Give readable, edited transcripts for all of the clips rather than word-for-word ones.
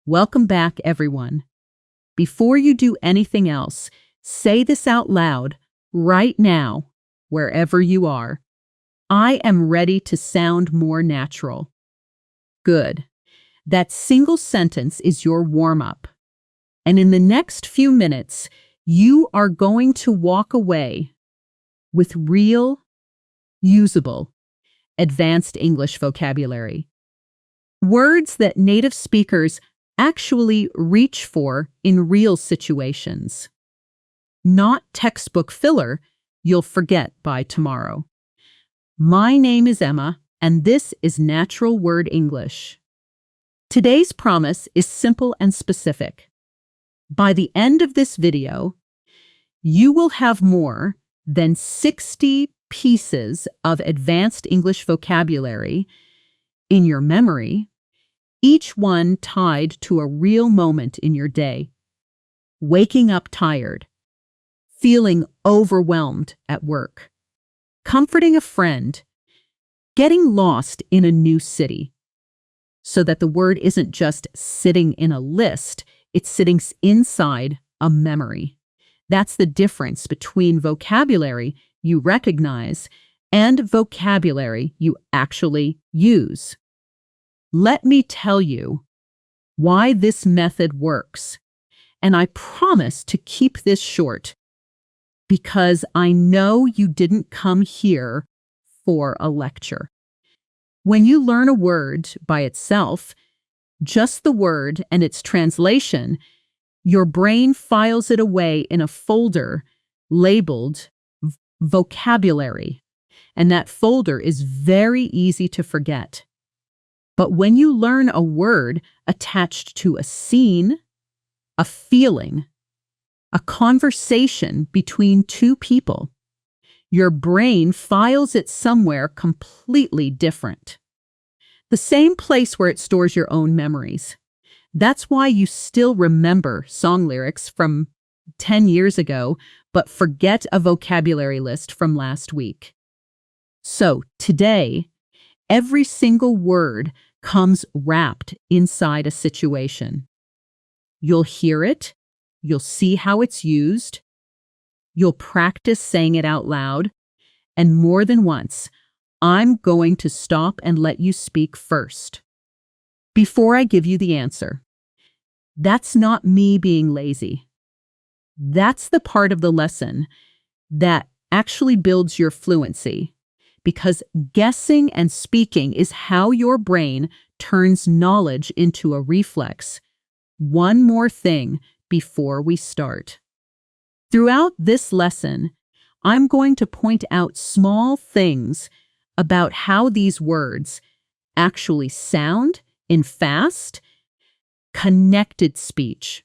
Welcome back, everyone. Before you do anything else, say this out loud right now, wherever you are. I am ready to sound more natural. Good. That single sentence is your warm-up. And in the next few minutes, you are going to walk away with real, usable, advanced English vocabulary. Words that native speakers actually reach for in real situations. Not textbook filler you'll forget by tomorrow. My name is Emma, and this is Natural Word English. Today's promise is simple and specific. By the end of this video, you will have more than 60 pieces of advanced English vocabulary in your memory, each one tied to a real moment in your day. Waking up tired, feeling overwhelmed at work, comforting a friend, getting lost in a new city. So that the word isn't just sitting in a list, it's sitting inside a memory. That's the difference between vocabulary you recognize and vocabulary you actually use. Let me tell you why this method works, and I promise to keep this short because I know you didn't come here for a lecture. When you learn a word by itself, just the word and its translation, your brain files it away in a folder labeled vocabulary, and that folder is very easy to forget. But when you learn a word attached to a scene, a feeling, a conversation between two people, your brain files it somewhere completely different. The same place where it stores your own memories. That's why you still remember song lyrics from 10 years ago, but forget a vocabulary list from last week. So today, every single word comes wrapped inside a situation. You'll hear it, you'll see how it's used, you'll practice saying it out loud, and more than once, I'm going to stop and let you speak first, before I give you the answer. That's not me being lazy. That's the part of the lesson that actually builds your fluency, because guessing and speaking is how your brain turns knowledge into a reflex. One more thing before we start. Throughout this lesson, I'm going to point out small things about how these words actually sound in fast, connected speech.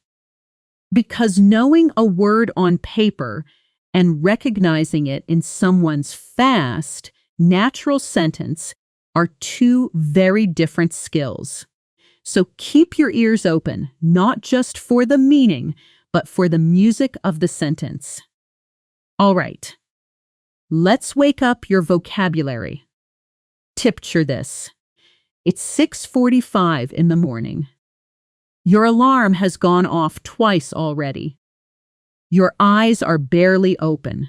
Because knowing a word on paper and recognizing it in someone's fast, natural sentence are two very different skills. So keep your ears open, not just for the meaning, but for the music of the sentence. All right, let's wake up your vocabulary. Picture this. It's 6:45 in the morning. Your alarm has gone off twice already. Your eyes are barely open.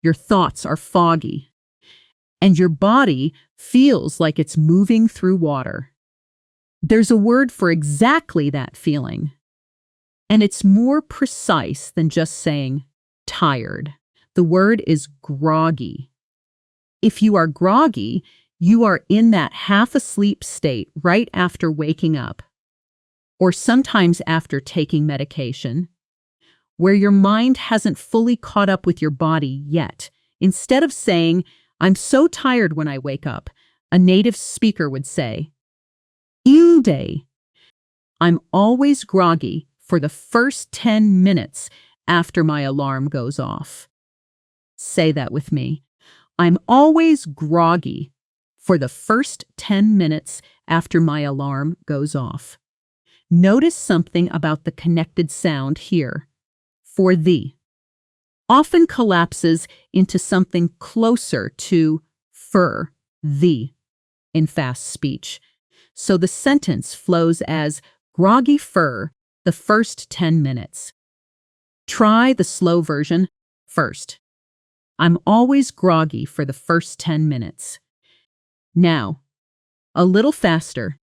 Your thoughts are foggy. And your body feels like it's moving through water. There's a word for exactly that feeling. And it's more precise than just saying tired. The word is groggy. If you are groggy, you are in that half-asleep state right after waking up, or sometimes after taking medication, where your mind hasn't fully caught up with your body yet. Instead of saying, "I'm so tired when I wake up," a native speaker would say, "Day. I'm always groggy for the first 10 minutes after my alarm goes off." Say that with me. I'm always groggy for the first 10 minutes after my alarm goes off. Notice something about the connected sound here. For the often collapses into something closer to the in fast speech. So the sentence flows as Groggy for the first 10 minutes. Try the slow version first. I'm always groggy for the first 10 minutes. Now, a little faster.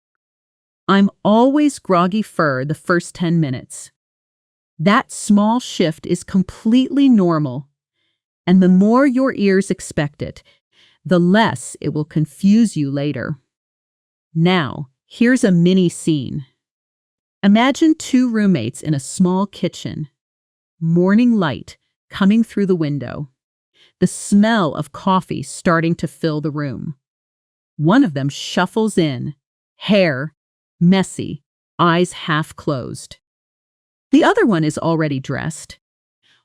I'm always groggy for the first 10 minutes. That small shift is completely normal, and the more your ears expect it, the less it will confuse you later. Now, here's a mini scene. Imagine two roommates in a small kitchen. Morning light coming through the window. The smell of coffee starting to fill the room. One of them shuffles in, hair messy, eyes half closed. The other one is already dressed,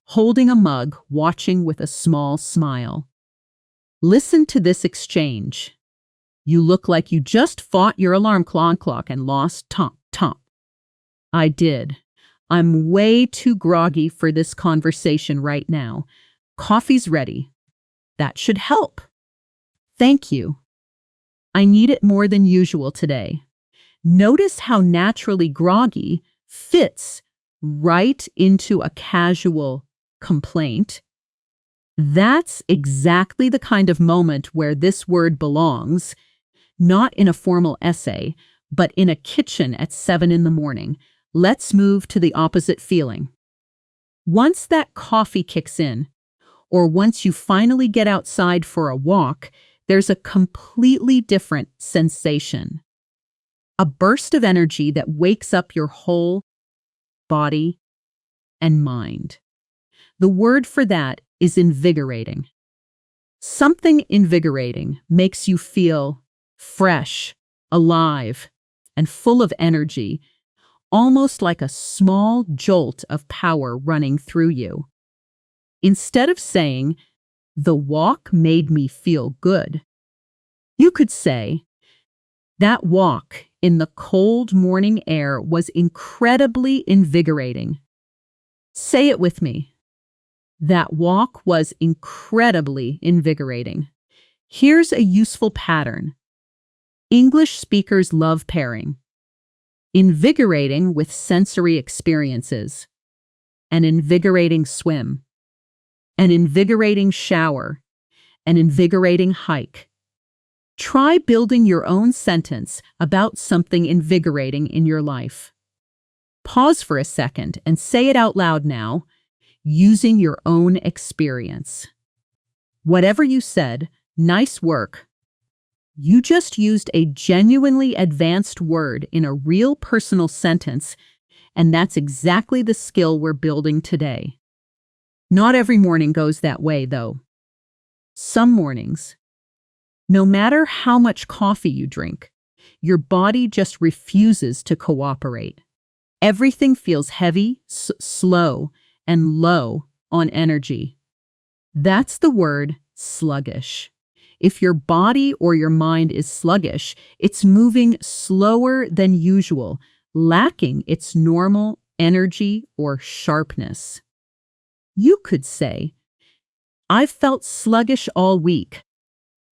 holding a mug, watching with a small smile. Listen to this exchange. You look like you just fought your alarm clock and lost tomp. I did. I'm way too groggy for this conversation right now. Coffee's ready. That should help. Thank you. I need it more than usual today. Notice how naturally groggy fits right into a casual complaint. That's exactly the kind of moment where this word belongs, not in a formal essay, but in a kitchen at 7 in the morning. Let's move to the opposite feeling. Once that coffee kicks in, or once you finally get outside for a walk, there's a completely different sensation. A burst of energy that wakes up your whole body and mind. The word for that is invigorating. Something invigorating makes you feel fresh, alive, and full of energy, almost like a small jolt of power running through you. Instead of saying, "The walk made me feel good," you could say, "That walk in the cold morning air was incredibly invigorating." Say it with me. That walk was incredibly invigorating. Here's a useful pattern. English speakers love pairing. Invigorating with sensory experiences. An invigorating swim. An invigorating shower. An invigorating hike. Try building your own sentence about something invigorating in your life. Pause for a second and say it out loud now, using your own experience. Whatever you said, nice work. You just used a genuinely advanced word in a real personal sentence, and that's exactly the skill we're building today. Not every morning goes that way, though. Some mornings, no matter how much coffee you drink, your body just refuses to cooperate. Everything feels heavy, slow, and low on energy. That's the word sluggish. If your body or your mind is sluggish, it's moving slower than usual, lacking its normal energy or sharpness. You could say, "I've felt sluggish all week.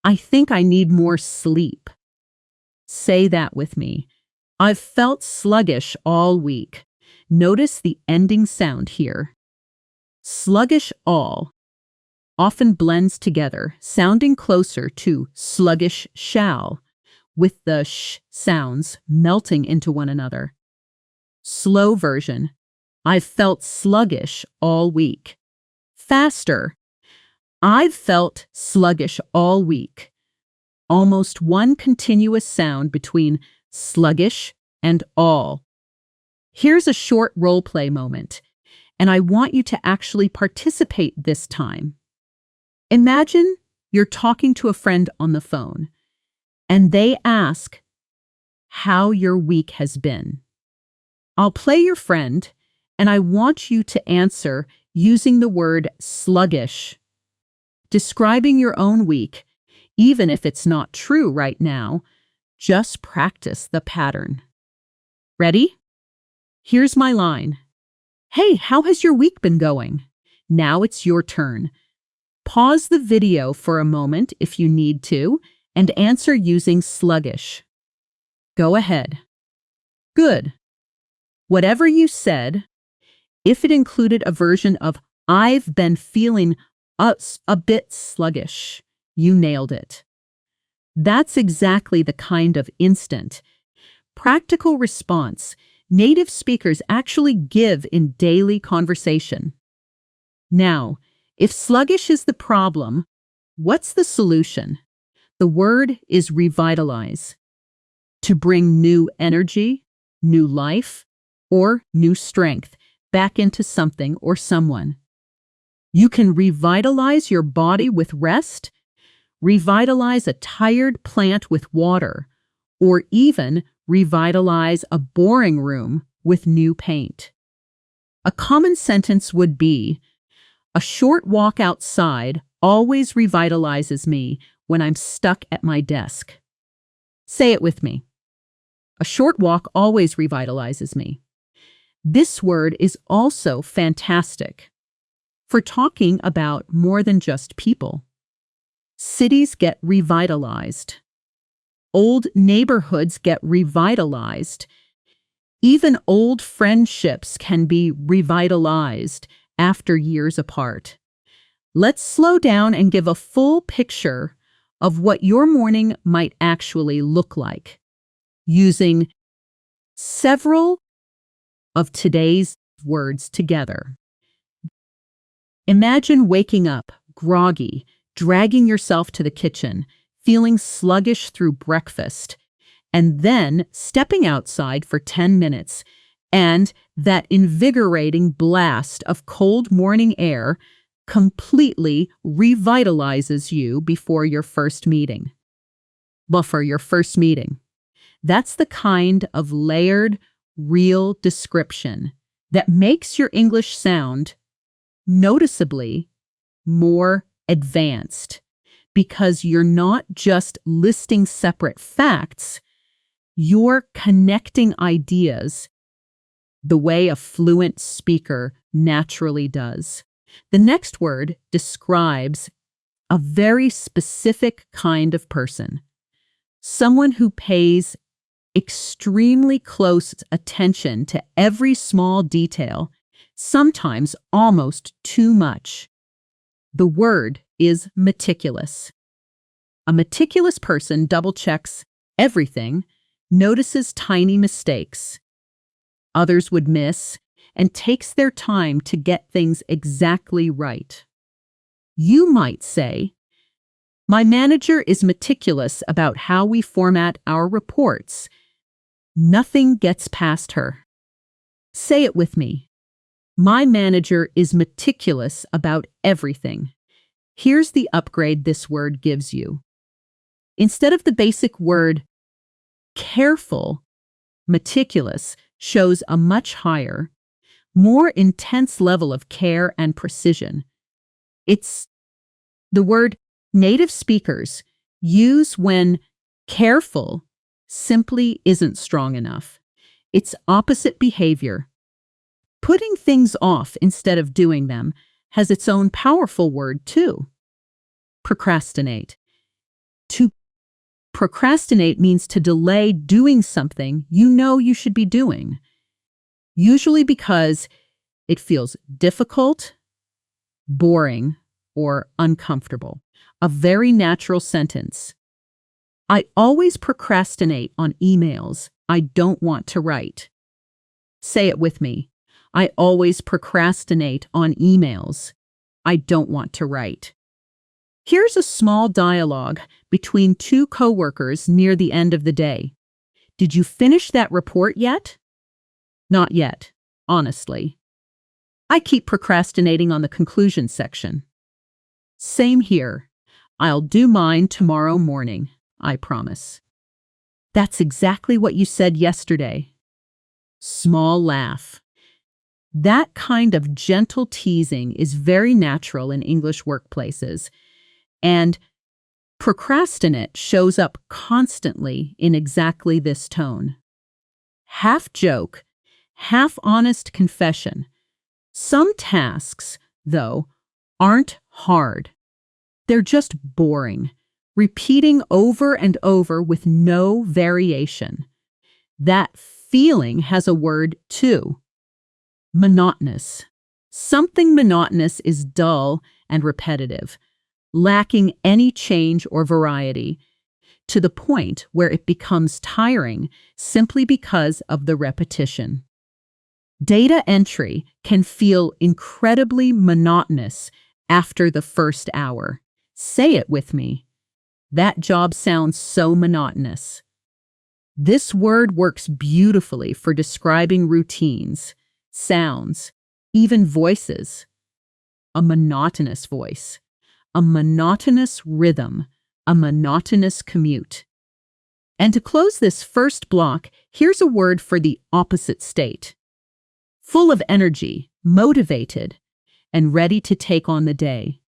I think I need more sleep." Say that with me. I've felt sluggish all week. Notice the ending sound here. Sluggish all often blends together, sounding closer to sluggish shall, with the sh sounds melting into one another. Slow version. I've felt sluggish all week. Faster. I've felt sluggish all week. Almost one continuous sound between sluggish and all. Here's a short role play moment, and I want you to actually participate this time. Imagine you're talking to a friend on the phone, and they ask how your week has been. I'll play your friend, and I want you to answer using the word sluggish, describing your own week, even if it's not true right now. Just practice the pattern. Ready? Here's my line. "Hey, how has your week been going?" Now it's your turn. Pause the video for a moment if you need to, and answer using sluggish. Go ahead. Good. Whatever you said, if it included a version of "I've been feeling a bit sluggish," you nailed it. That's exactly the kind of instant, practical response native speakers actually give in daily conversation. Now, if sluggish is the problem, what's the solution? The word is revitalize. To bring new energy, new life, or new strength back into something or someone. You can revitalize your body with rest, revitalize a tired plant with water, or even revitalize a boring room with new paint. A common sentence would be, "A short walk outside always revitalizes me when I'm stuck at my desk." Say it with me. A short walk always revitalizes me. This word is also fantastic for talking about more than just people. Cities get revitalized. Old neighborhoods get revitalized. Even old friendships can be revitalized after years apart. Let's slow down and give a full picture of what your morning might actually look like, using several of today's words together. Imagine waking up, groggy, dragging yourself to the kitchen, feeling sluggish through breakfast, and then stepping outside for 10 minutes, and that invigorating blast of cold morning air completely revitalizes you before your first meeting. Before your first meeting. That's the kind of layered, real description that makes your English sound noticeably more advanced, because you're not just listing separate facts, you're connecting ideas the way a fluent speaker naturally does. The next word describes a very specific kind of person, someone who pays extremely close attention to every small detail, sometimes almost too much. The word is meticulous. A meticulous person double-checks everything, notices tiny mistakes others would miss, and takes their time to get things exactly right. You might say, "My manager is meticulous about how we format our reports. Nothing gets past her." Say it with me. My manager is meticulous about everything. Here's the upgrade this word gives you. Instead of the basic word careful, meticulous shows a much higher, more intense level of care and precision. It's the word native speakers use when careful simply isn't strong enough. It's opposite behavior. Putting things off instead of doing them has its own powerful word too. Procrastinate. To procrastinate means to delay doing something you know you should be doing, usually because it feels difficult, boring, or uncomfortable. A very natural sentence. I always procrastinate on emails I don't want to write. Say it with me. I always procrastinate on emails I don't want to write. Here's a small dialogue between two coworkers near the end of the day. Did you finish that report yet? Not yet, honestly. I keep procrastinating on the conclusion section. Same here. I'll do mine tomorrow morning, I promise. That's exactly what you said yesterday. Small laugh. That kind of gentle teasing is very natural in English workplaces, and procrastinate shows up constantly in exactly this tone. Half joke, half honest confession. Some tasks, though, aren't hard. They're just boring, repeating over and over with no variation. That feeling has a word too. Monotonous. Something monotonous is dull and repetitive, lacking any change or variety, to the point where it becomes tiring simply because of the repetition. Data entry can feel incredibly monotonous after the first hour. Say it with me. That job sounds so monotonous. This word works beautifully for describing routines, sounds, even voices. A monotonous voice, a monotonous rhythm, a monotonous commute. And to close this first block, here's a word for the opposite state. Full of energy, motivated, and ready to take on the day.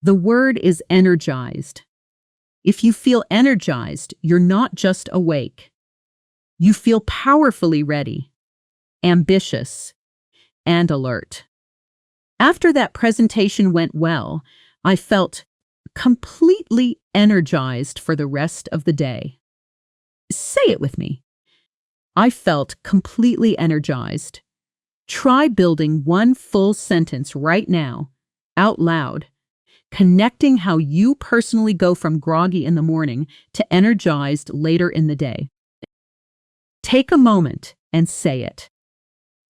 The word is energized. If you feel energized, you're not just awake. You feel powerfully ready, ambitious, and alert. After that presentation went well, I felt completely energized for the rest of the day. Say it with me. I felt completely energized. Try building one full sentence right now, out loud, connecting how you personally go from groggy in the morning to energized later in the day. Take a moment and say it.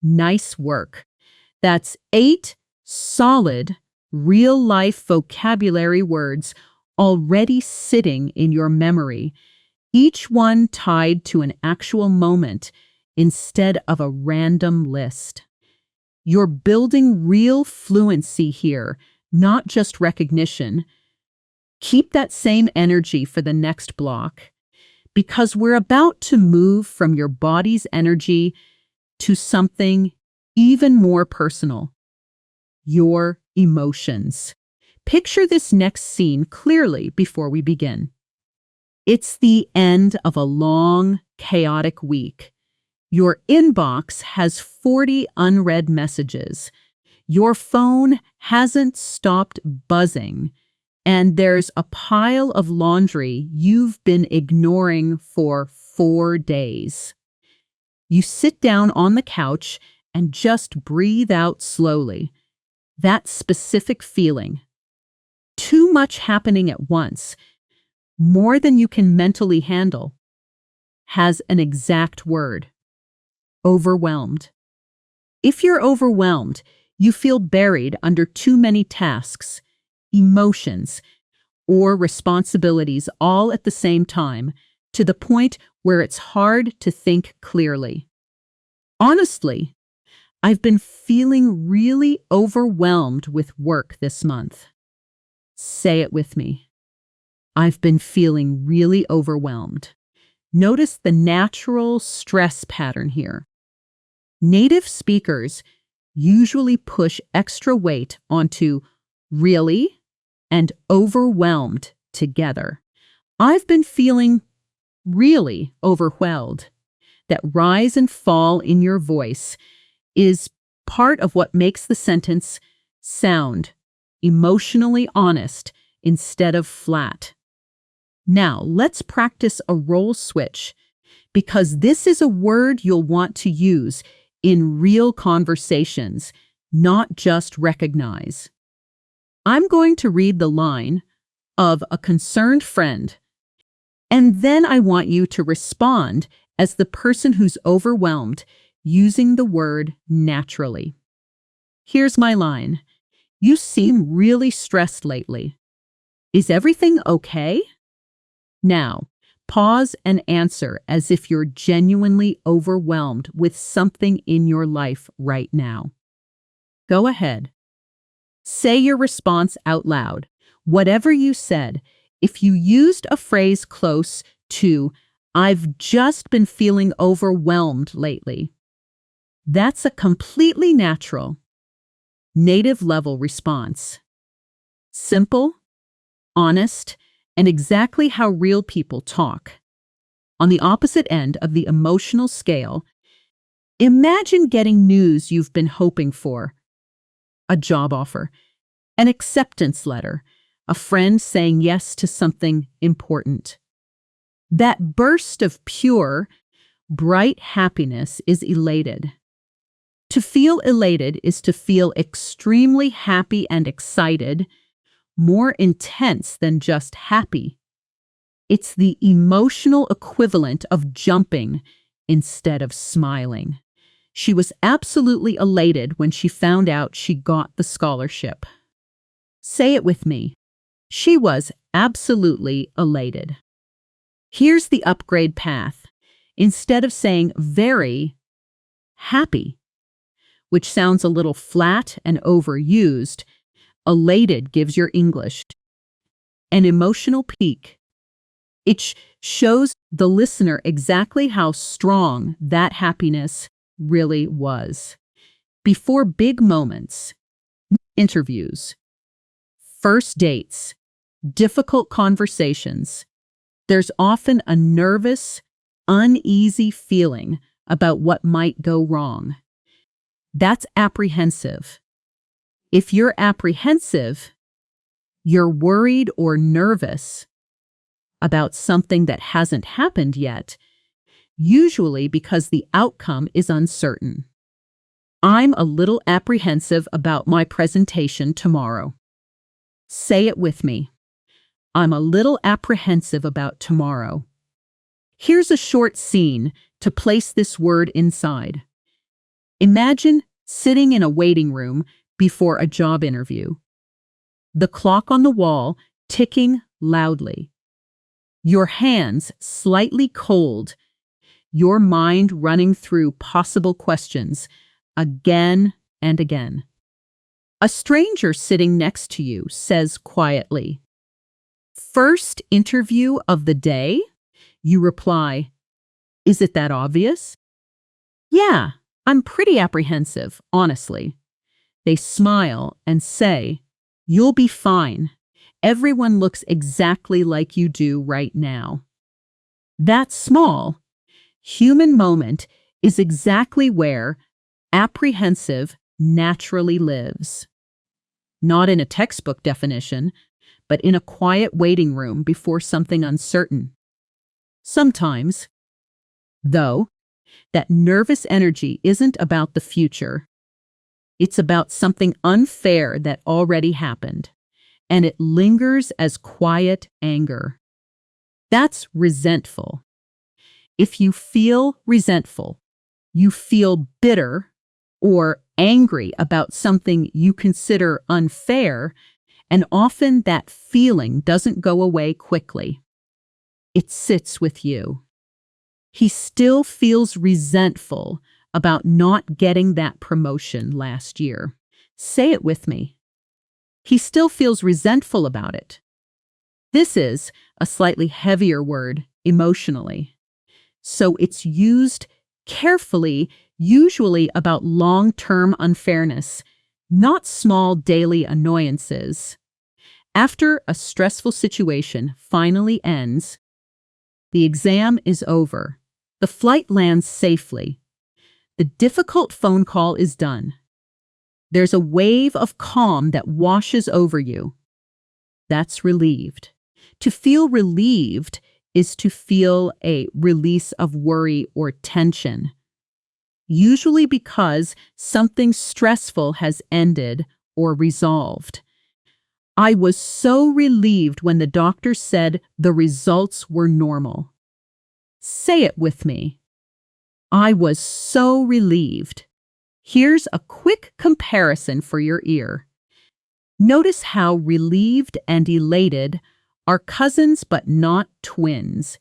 Nice work. That's 8 solid, real-life vocabulary words already sitting in your memory, each one tied to an actual moment instead of a random list. You're building real fluency here, not just recognition. Keep that same energy for the next block, because we're about to move from your body's energy to something even more personal. Your emotions. Picture this next scene clearly before we begin. It's the end of a long, chaotic week. Your inbox has 40 unread messages. Your phone hasn't stopped buzzing, and there's a pile of laundry you've been ignoring for 4 days. You sit down on the couch and just breathe out slowly. That specific feeling. Too much happening at once, more than you can mentally handle, has an exact word. Overwhelmed. If you're overwhelmed, you feel buried under too many tasks, emotions, or responsibilities all at the same time, to the point where it's hard to think clearly. Honestly, I've been feeling really overwhelmed with work this month. Say it with me. I've been feeling really overwhelmed. Notice the natural stress pattern here. Native speakers usually push extra weight onto really and overwhelmed together. I've been feeling really overwhelmed. That rise and fall in your voice is part of what makes the sentence sound emotionally honest instead of flat. Now, let's practice a role switch, because this is a word you'll want to use in real conversations, not just recognize. I'm going to read the line of a concerned friend, and then I want you to respond as the person who's overwhelmed, using the word naturally. Here's my line. You seem really stressed lately. Is everything okay? Now, pause and answer as if you're genuinely overwhelmed with something in your life right now. Go ahead. Say your response out loud. Whatever you said, if you used a phrase close to, "I've just been feeling overwhelmed lately," that's a completely natural, native-level response. Simple, honest, and exactly how real people talk. On the opposite end of the emotional scale, imagine getting news you've been hoping for. A job offer, an acceptance letter, a friend saying yes to something important. That burst of pure, Bright happiness is elated. To feel elated is to feel extremely happy and excited, more intense than just happy. It's the emotional equivalent of jumping instead of smiling. She was absolutely elated when she found out she got the scholarship. Say it with me. She was absolutely elated. Here's the upgrade path. Instead of saying very, happy, which sounds a little flat and overused, elated gives your English an emotional peak. It shows the listener exactly how strong that happiness really was. Before big moments, interviews, first dates, difficult conversations, there's often a nervous, uneasy feeling about what might go wrong. That's apprehensive. If you're apprehensive, you're worried or nervous about something that hasn't happened yet, usually because the outcome is uncertain. I'm a little apprehensive about my presentation tomorrow. Say it with me. I'm a little apprehensive about tomorrow. Here's a short scene to place this word inside. Imagine sitting in a waiting room before a job interview. The clock on the wall ticking loudly. Your hands slightly cold. Your mind running through possible questions again and again. A stranger sitting next to you says quietly, "First interview of the day?" You reply, "Is it that obvious?" "Yeah, I'm pretty apprehensive, honestly." They smile and say, "You'll be fine. Everyone looks exactly like you do right now." That small, human moment is exactly where apprehensive naturally lives. Not in a textbook definition, but in a quiet waiting room before something uncertain. Sometimes, though, that nervous energy isn't about the future. It's about something unfair that already happened, and it lingers as quiet anger. That's resentful. If you feel resentful, you feel bitter or angry about something you consider unfair, and often that feeling doesn't go away quickly. It sits with you. He still feels resentful about not getting that promotion last year. Say it with me. He still feels resentful about it. This is a slightly heavier word emotionally, so it's used carefully, usually about long-term unfairness, not small daily annoyances. After a stressful situation finally ends, the exam is over, the flight lands safely, the difficult phone call is done. There's a wave of calm that washes over you. That's relieved. To feel relieved is to feel a release of worry or tension, usually because something stressful has ended or resolved. I was so relieved when the doctor said the results were normal. Say it with me. I was so relieved. Here's a quick comparison for your ear. Notice how relieved and elated are cousins but not twins.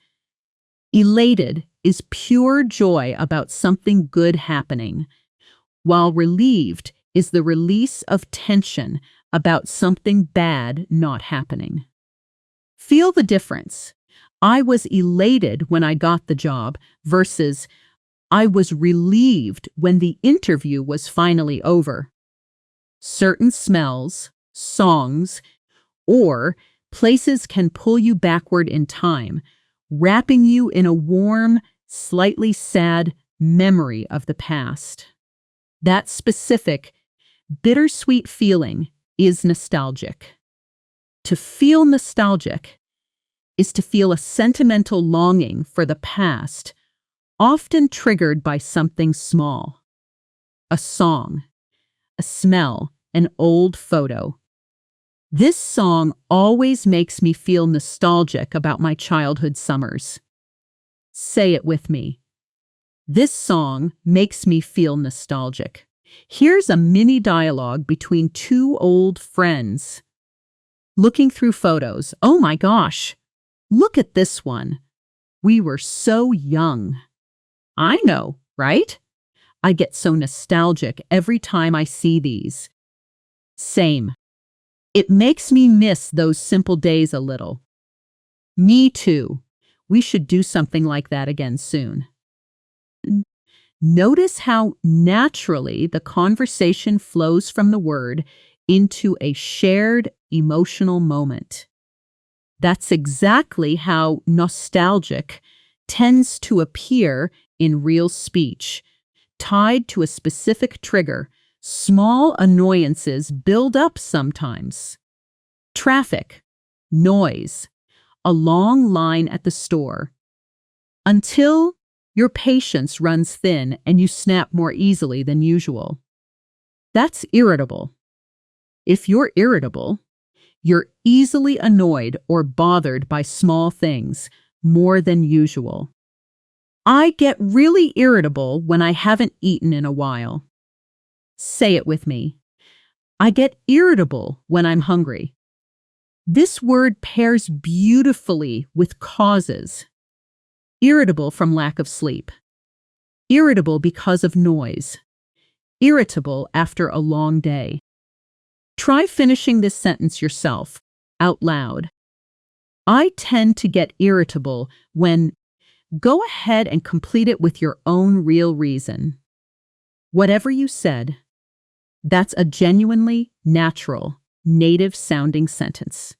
Elated is pure joy about something good happening, while relieved is the release of tension about something bad not happening. Feel the difference. I was elated when I got the job versus I was relieved when the interview was finally over. Certain smells, songs, or places can pull you backward in time, wrapping you in a warm, slightly sad memory of the past. That specific, bittersweet feeling is nostalgic. To feel nostalgic is to feel a sentimental longing for the past often triggered by something small. A song, a smell, an old photo. This song always makes me feel nostalgic about my childhood summers. Say it with me. This song makes me feel nostalgic. Here's a mini dialogue between two old friends. Looking through photos. Oh my gosh, look at this one. We were so young. I know, right? I get so nostalgic every time I see these. Same. It makes me miss those simple days a little. Me too. We should do something like that again soon. Notice how naturally the conversation flows from the word into a shared emotional moment. That's exactly how nostalgic tends to appear in real speech, tied to a specific trigger. Small annoyances build up sometimes. Traffic, noise, a long line at the store, until your patience runs thin and you snap more easily than usual. That's irritable. If you're irritable, you're easily annoyed or bothered by small things more than usual. I get really irritable when I haven't eaten in a while. Say it with me. I get irritable when I'm hungry. This word pairs beautifully with causes. Irritable from lack of sleep. Irritable because of noise. Irritable after a long day. Try finishing this sentence yourself, out loud. I tend to get irritable when. Go ahead and complete it with your own real reason. Whatever you said, that's a genuinely natural, native-sounding sentence,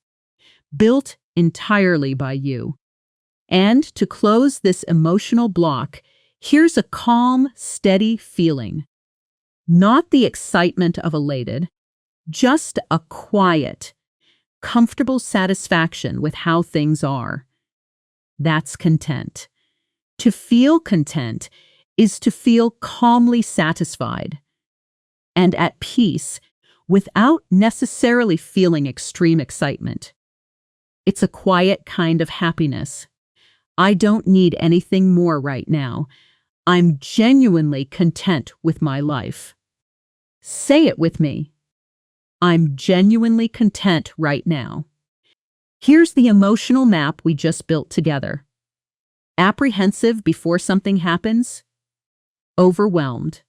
built entirely by you. And to close this emotional block, here's a calm, steady feeling. Not the excitement of elated, just a quiet, comfortable satisfaction with how things are. That's content. To feel content is to feel calmly satisfied and at peace without necessarily feeling extreme excitement. It's a quiet kind of happiness. I don't need anything more right now. I'm genuinely content with my life. Say it with me. I'm genuinely content right now. Here's the emotional map we just built together. Apprehensive before something happens. Overwhelmed.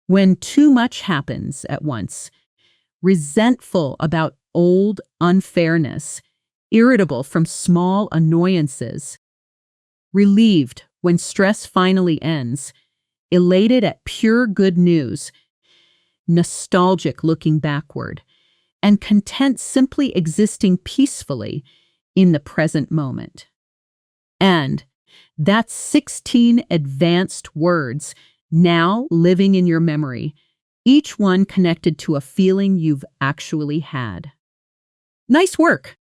When too much happens at once. Resentful about old unfairness. Irritable from small annoyances. Relieved when stress finally ends. Elated at pure good news. Nostalgic looking backward. And content simply existing peacefully in the present moment. And that's 16 advanced words now living in your memory, each one connected to a feeling you've actually had. Nice work!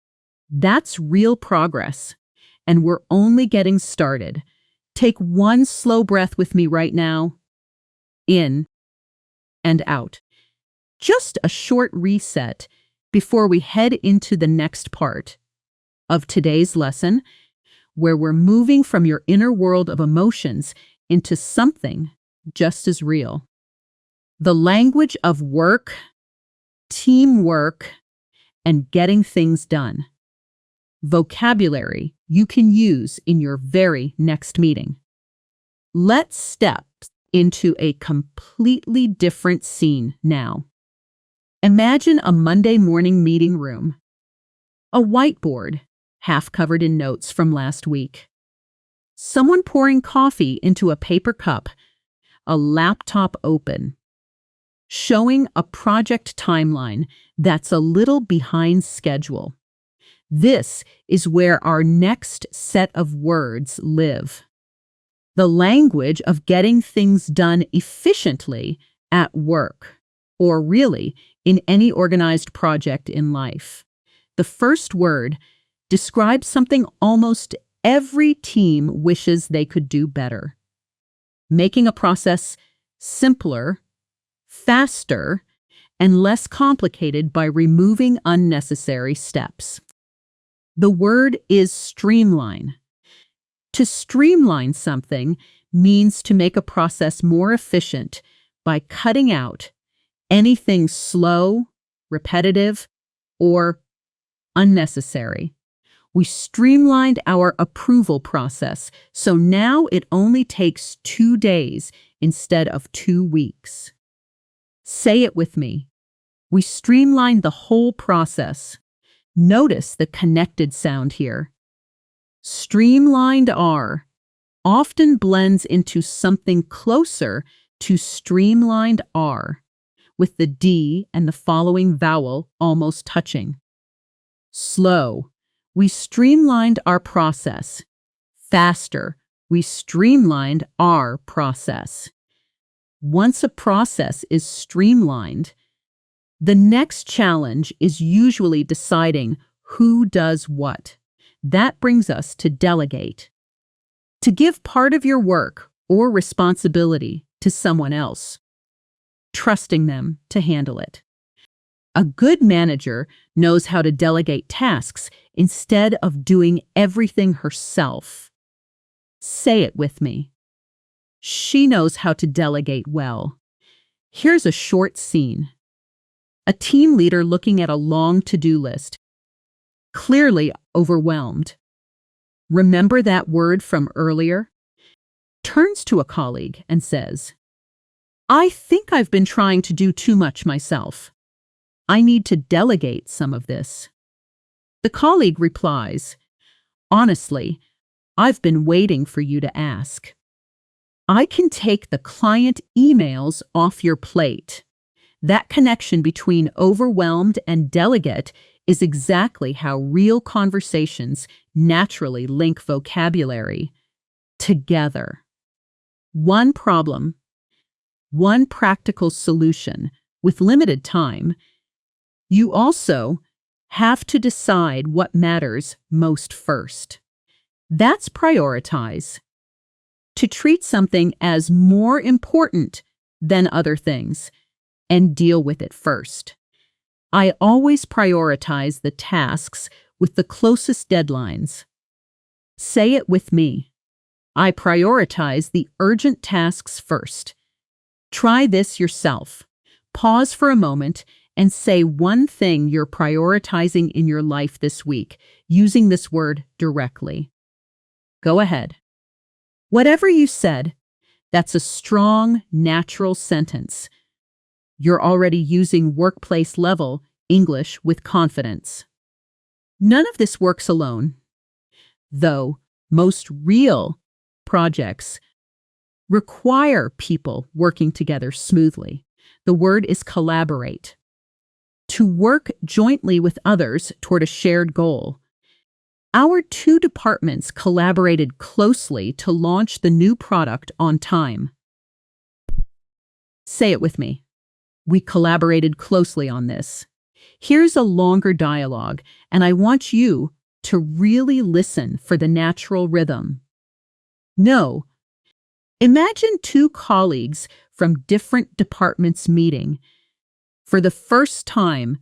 That's real progress, and we're only getting started. Take one slow breath with me right now. In and out. Just a short reset before we head into the next part of today's lesson, where we're moving from your inner world of emotions into something just as real. The language of work, teamwork, and getting things done. Vocabulary you can use in your very next meeting. Let's step into a completely different scene now. Imagine a Monday morning meeting room. A whiteboard, half covered in notes from last week. Someone pouring coffee into a paper cup, a laptop open. Showing a project timeline that's a little behind schedule. This is where our next set of words live. The language of getting things done efficiently at work, or really in any organized project in life. The first word describes something almost every team wishes they could do better. making a process simpler, faster, and less complicated by removing unnecessary steps. The word is streamline. To streamline something means to make a process more efficient by cutting out anything slow, repetitive, or unnecessary. We streamlined our approval process, so now it only takes 2 days instead of 2 weeks. Say it with me. We streamlined the whole process. Notice the connected sound here. Streamlined R often blends into something closer to streamlined R, with the D and the following vowel almost touching. Slow. We streamlined our process. Faster. We streamlined our process. Once a process is streamlined, the next challenge is usually deciding who does what. That brings us to delegate. To give part of your work or responsibility to someone else, trusting them to handle it. A good manager knows how to delegate tasks instead of doing everything herself. Say it with me. She knows how to delegate well. Here's a short scene. A team leader looking at a long to-do list, clearly overwhelmed. Remember that word from earlier? Turns to a colleague and says, "I think I've been trying to do too much myself. I need to delegate some of this." The colleague replies, "Honestly, I've been waiting for you to ask. I can take the client emails off your plate." That connection between overwhelmed and delegate is exactly how real conversations naturally link vocabulary together. One problem, one practical solution with limited time. You also have to decide what matters most first. That's prioritize. To treat something as more important than other things and deal with it first. I always prioritize the tasks with the closest deadlines. Say it with me. I prioritize the urgent tasks first. Try this yourself. Pause for a moment and say one thing you're prioritizing in your life this week, using this word directly. Go ahead. Whatever you said, that's a strong, natural sentence. You're already using workplace-level English with confidence. None of this works alone, though most real projects require people working together smoothly. The word is collaborate. To work jointly with others toward a shared goal. Our 2 departments collaborated closely to launch the new product on time. Say it with me. We collaborated closely on this. Here's a longer dialogue, and I want you to really listen for the natural rhythm. No. Imagine 2 colleagues from different departments meeting for the first time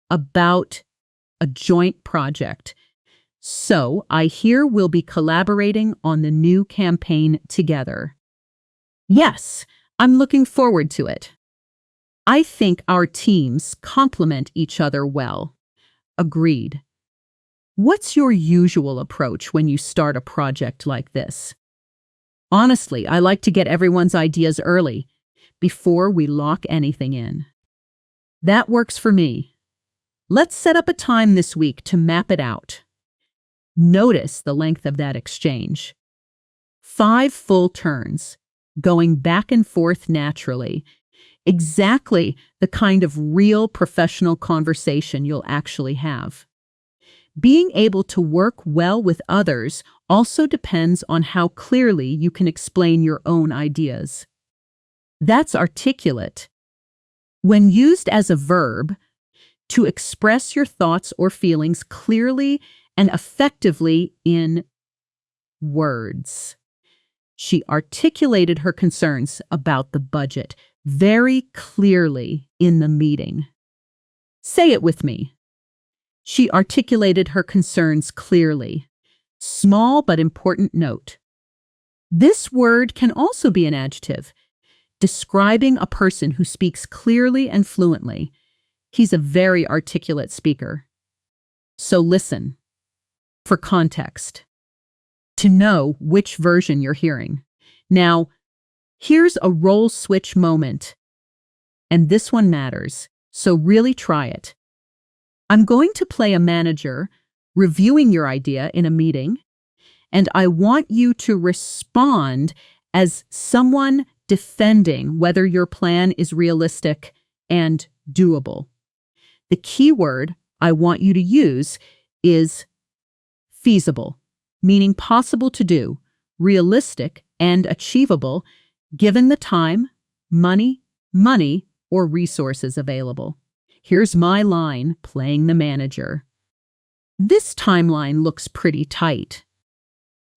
about a joint project. So, I hear we'll be collaborating on the new campaign together. Yes, I'm looking forward to it. I think our teams complement each other well. Agreed. What's your usual approach when you start a project like this? Honestly, I like to get everyone's ideas early, before we lock anything in. That works for me. Let's set up a time this week to map it out. Notice the length of that exchange. 5 full turns, going back and forth naturally. Exactly the kind of real professional conversation you'll actually have. Being able to work well with others also depends on how clearly you can explain your own ideas. That's articulate. When used as a verb, to express your thoughts or feelings clearly and effectively in words. She articulated her concerns about the budget very clearly in the meeting. Say it with me. She articulated her concerns clearly. Small but important note. This word can also be an adjective, describing a person who speaks clearly and fluently. He's a very articulate speaker. So listen, for context, to know which version you're hearing. Now, here's a role switch moment, and this one matters, so really try it. I'm going to play a manager reviewing your idea in a meeting, and I want you to respond as someone defending whether your plan is realistic and doable. The key word I want you to use is feasible, meaning possible to do, realistic and achievable given the time, money, or resources available. Here's my line playing the manager. This timeline looks pretty tight.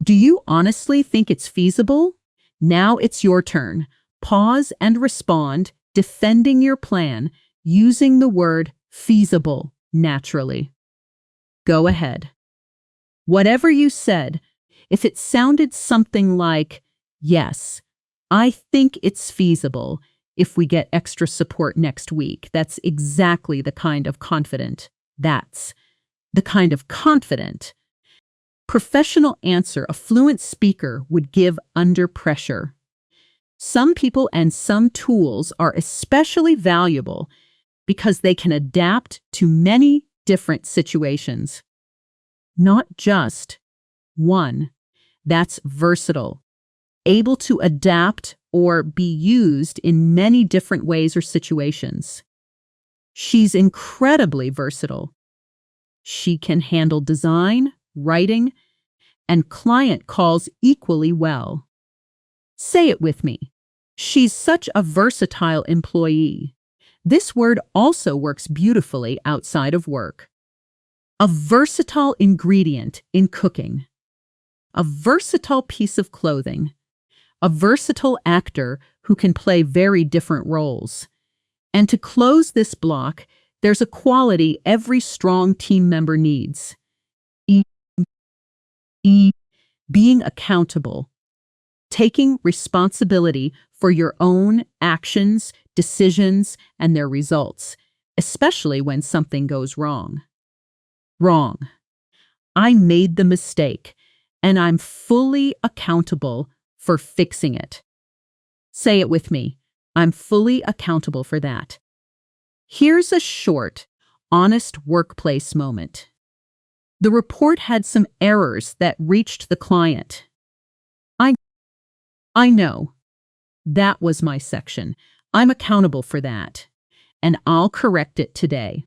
Do you honestly think it's feasible? Now it's your turn. Pause and respond, defending your plan, using the word feasible naturally. Go ahead. Whatever you said, if it sounded something like, yes, I think it's feasible if we get extra support next week, that's exactly the kind of confident. That's the kind of confident, professional answer a fluent speaker would give under pressure. Some people and some tools are especially valuable because they can adapt to many different situations. Not just one. That's versatile, able to adapt or be used in many different ways or situations. She's incredibly versatile. She can handle design, writing, and client calls equally well. Say it with me. She's such a versatile employee. This word also works beautifully outside of work. A versatile ingredient in cooking. A versatile piece of clothing. A versatile actor who can play very different roles. And to close this block, there's a quality every strong team member needs. Being accountable. Taking responsibility for your own actions, decisions, and their results, especially when something goes wrong. Wrong. I made the mistake, and I'm fully accountable for fixing it. Say it with me. I'm fully accountable for that. Here's a short, honest workplace moment. The report had some errors that reached the client. I know. That was my section. I'm accountable for that, and I'll correct it today.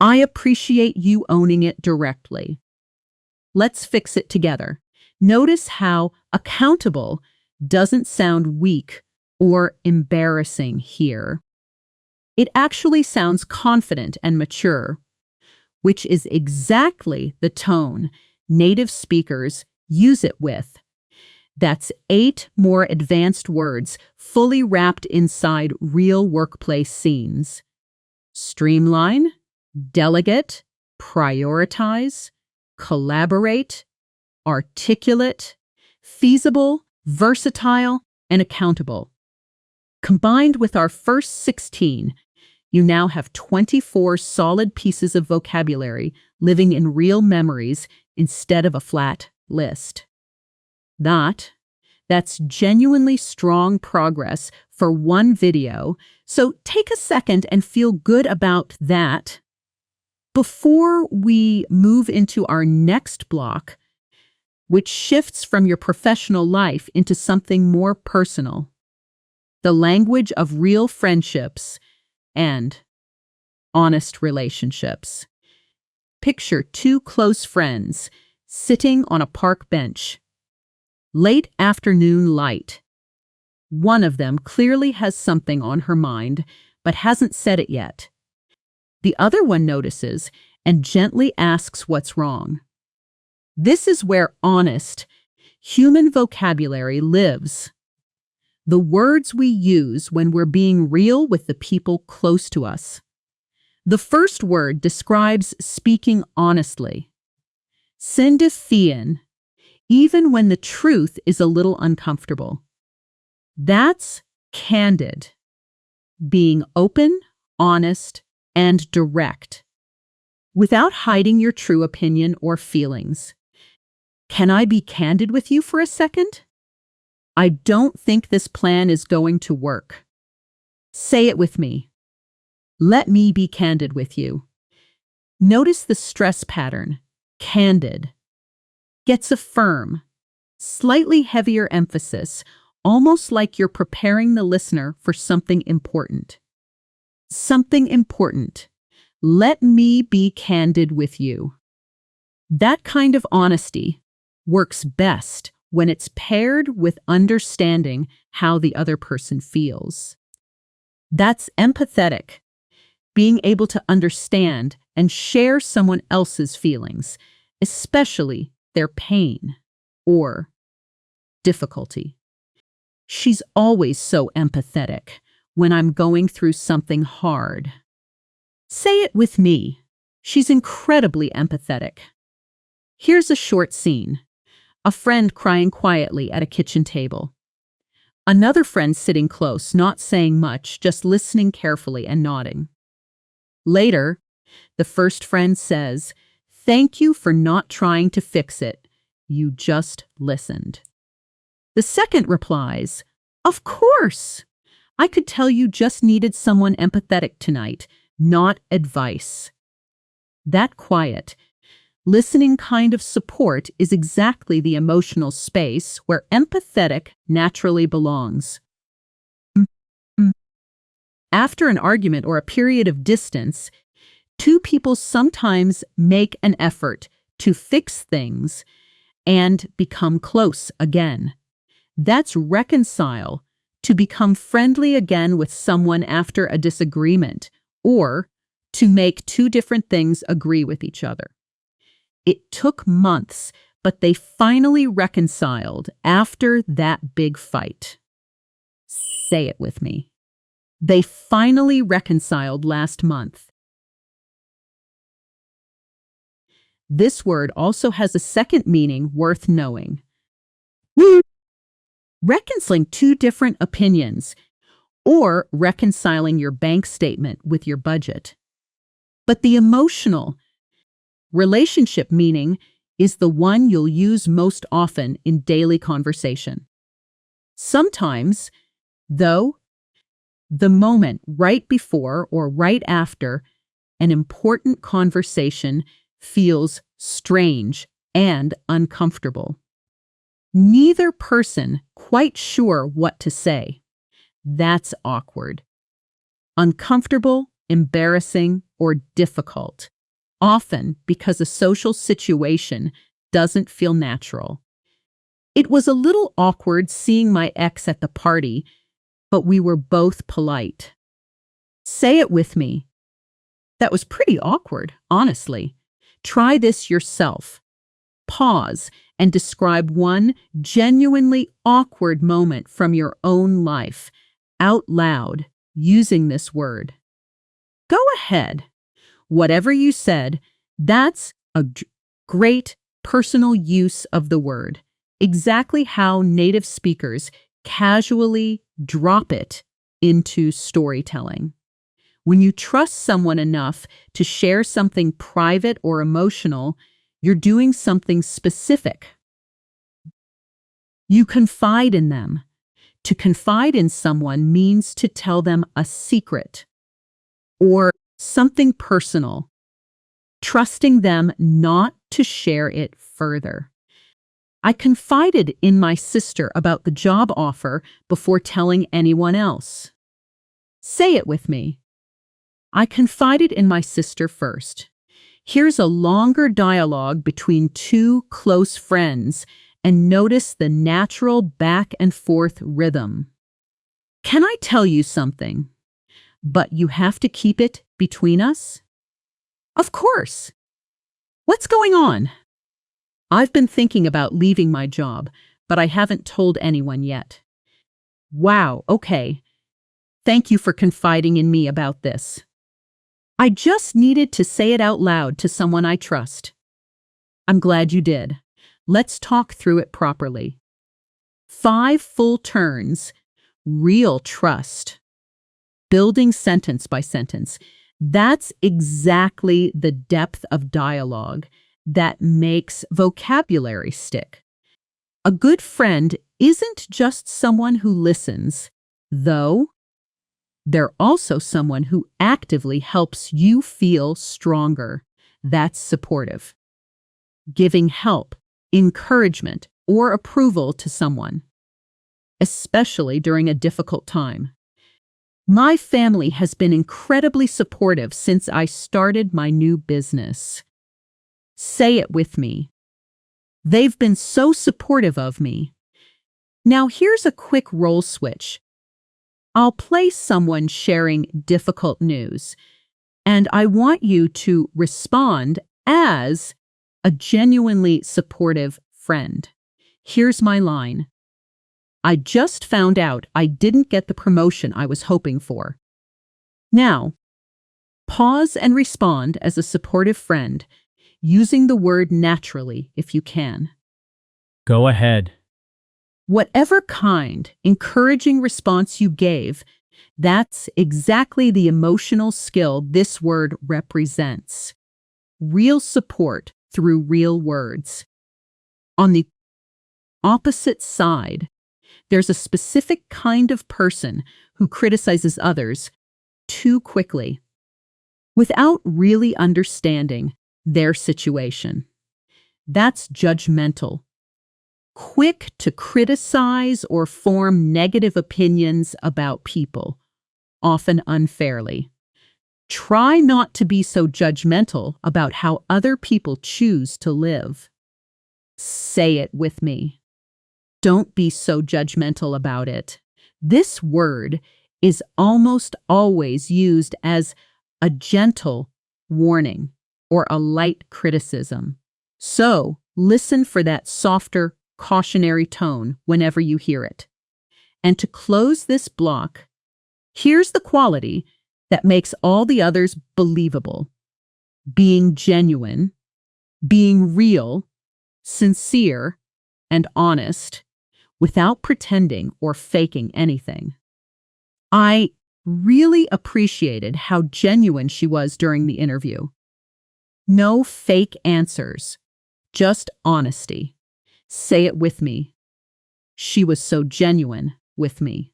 I appreciate you owning it directly. Let's fix it together. Notice how accountable doesn't sound weak or embarrassing here. It actually sounds confident and mature, which is exactly the tone native speakers use it with. That's 8 more advanced words fully wrapped inside real workplace scenes. Streamline, delegate, prioritize, collaborate, articulate, feasible, versatile, and accountable. Combined with our first 16, you now have 24 solid pieces of vocabulary living in real memories instead of a flat list. That's genuinely strong progress for one video, so take a second and feel good about that. Before we move into our next block, which shifts from your professional life into something more personal, the language of real friendships and honest relationships. Picture 2 close friends sitting on a park bench. Late afternoon light. One of them clearly has something on her mind, but hasn't said it yet. The other one notices and gently asks what's wrong. This is where honest Human vocabulary lives. The words we use when we're being real with the people close to us. The first word describes speaking honestly. Syndifean, even when the truth is a little uncomfortable. That's candid, being open, honest, and direct, without hiding your true opinion or feelings. Can I be candid with you for a second? I don't think this plan is going to work. Say it with me. Let me be candid with you. Notice the stress pattern. Candid. Gets a firm, slightly heavier emphasis, almost like you're preparing the listener for something important. Something important. Let me be candid with you. That kind of honesty works best when it's paired with understanding how the other person feels. That's empathetic, being able to understand and share someone else's feelings, especially their pain or difficulty. She's always so empathetic when I'm going through something hard. Say it with me. She's incredibly empathetic. Here's a short scene. A friend crying quietly at a kitchen table. Another friend sitting close, not saying much, just listening carefully and nodding. Later, the first friend says, "Thank you for not trying to fix it. You just listened." The second replies, "Of course. I could tell you just needed someone empathetic tonight, not advice." That quiet, listening kind of support is exactly the emotional space where empathetic naturally belongs. After an argument or a period of distance, two people sometimes make an effort to fix things and become close again. That's reconcile, to become friendly again with someone after a disagreement, or to make two different things agree with each other. It took months, but they finally reconciled after that big fight. Say it with me. They finally reconciled last month. This word also has a second meaning worth knowing. Reconciling two different opinions, or reconciling your bank statement with your budget. But the emotional, relationship meaning is the one you'll use most often in daily conversation. Sometimes, though, the moment right before or right after an important conversation feels strange and uncomfortable. Neither person quite sure what to say. That's awkward. Uncomfortable, embarrassing, or difficult. Often because a social situation doesn't feel natural. It was a little awkward seeing my ex at the party, but we were both polite. Say it with me. That was pretty awkward, honestly. Try this yourself. Pause and describe one genuinely awkward moment from your own life, out loud, using this word. Go ahead. Whatever you said, that's a great personal use of the word. Exactly how native speakers casually drop it into storytelling. When you trust someone enough to share something private or emotional, you're doing something specific. You confide in them. To confide in someone means to tell them a secret or something personal, trusting them not to share it further. I confided in my sister about the job offer before telling anyone else. Say it with me. I confided in my sister first. Here's a longer dialogue between two close friends, and notice the natural back and forth rhythm. Can I tell you something? But you have to keep it between us? Of course. What's going on? I've been thinking about leaving my job, but I haven't told anyone yet. Wow, okay. Thank you for confiding in me about this. I just needed to say it out loud to someone I trust. I'm glad you did. Let's talk through it properly. 5 full turns, real trust. Building sentence by sentence. That's exactly the depth of dialogue that makes vocabulary stick. A good friend isn't just someone who listens, though they're also someone who actively helps you feel stronger. That's supportive. Giving help, encouragement, or approval to someone, especially during a difficult time. My family has been incredibly supportive since I started my new business. Say it with me. They've been so supportive of me. Now here's a quick role switch. I'll play someone sharing difficult news, and I want you to respond as a genuinely supportive friend. Here's my line. I just found out I didn't get the promotion I was hoping for. Now, pause and respond as a supportive friend, using the word naturally if you can. Go ahead. Whatever kind, encouraging response you gave, that's exactly the emotional skill this word represents. Real support through real words. On the opposite side, there's a specific kind of person who criticizes others too quickly, without really understanding their situation. That's judgmental. Quick to criticize or form negative opinions about people, often unfairly. Try not to be so judgmental about how other people choose to live. Say it with me. Don't be so judgmental about it. This word is almost always used as a gentle warning or a light criticism. So, listen for that softer, cautionary tone whenever you hear it. And to close this block, here's the quality that makes all the others believable. Being genuine, being real, sincere, and honest, without pretending or faking anything. I really appreciated how genuine she was during the interview. No fake answers, just honesty. Say it with me. She was so genuine with me.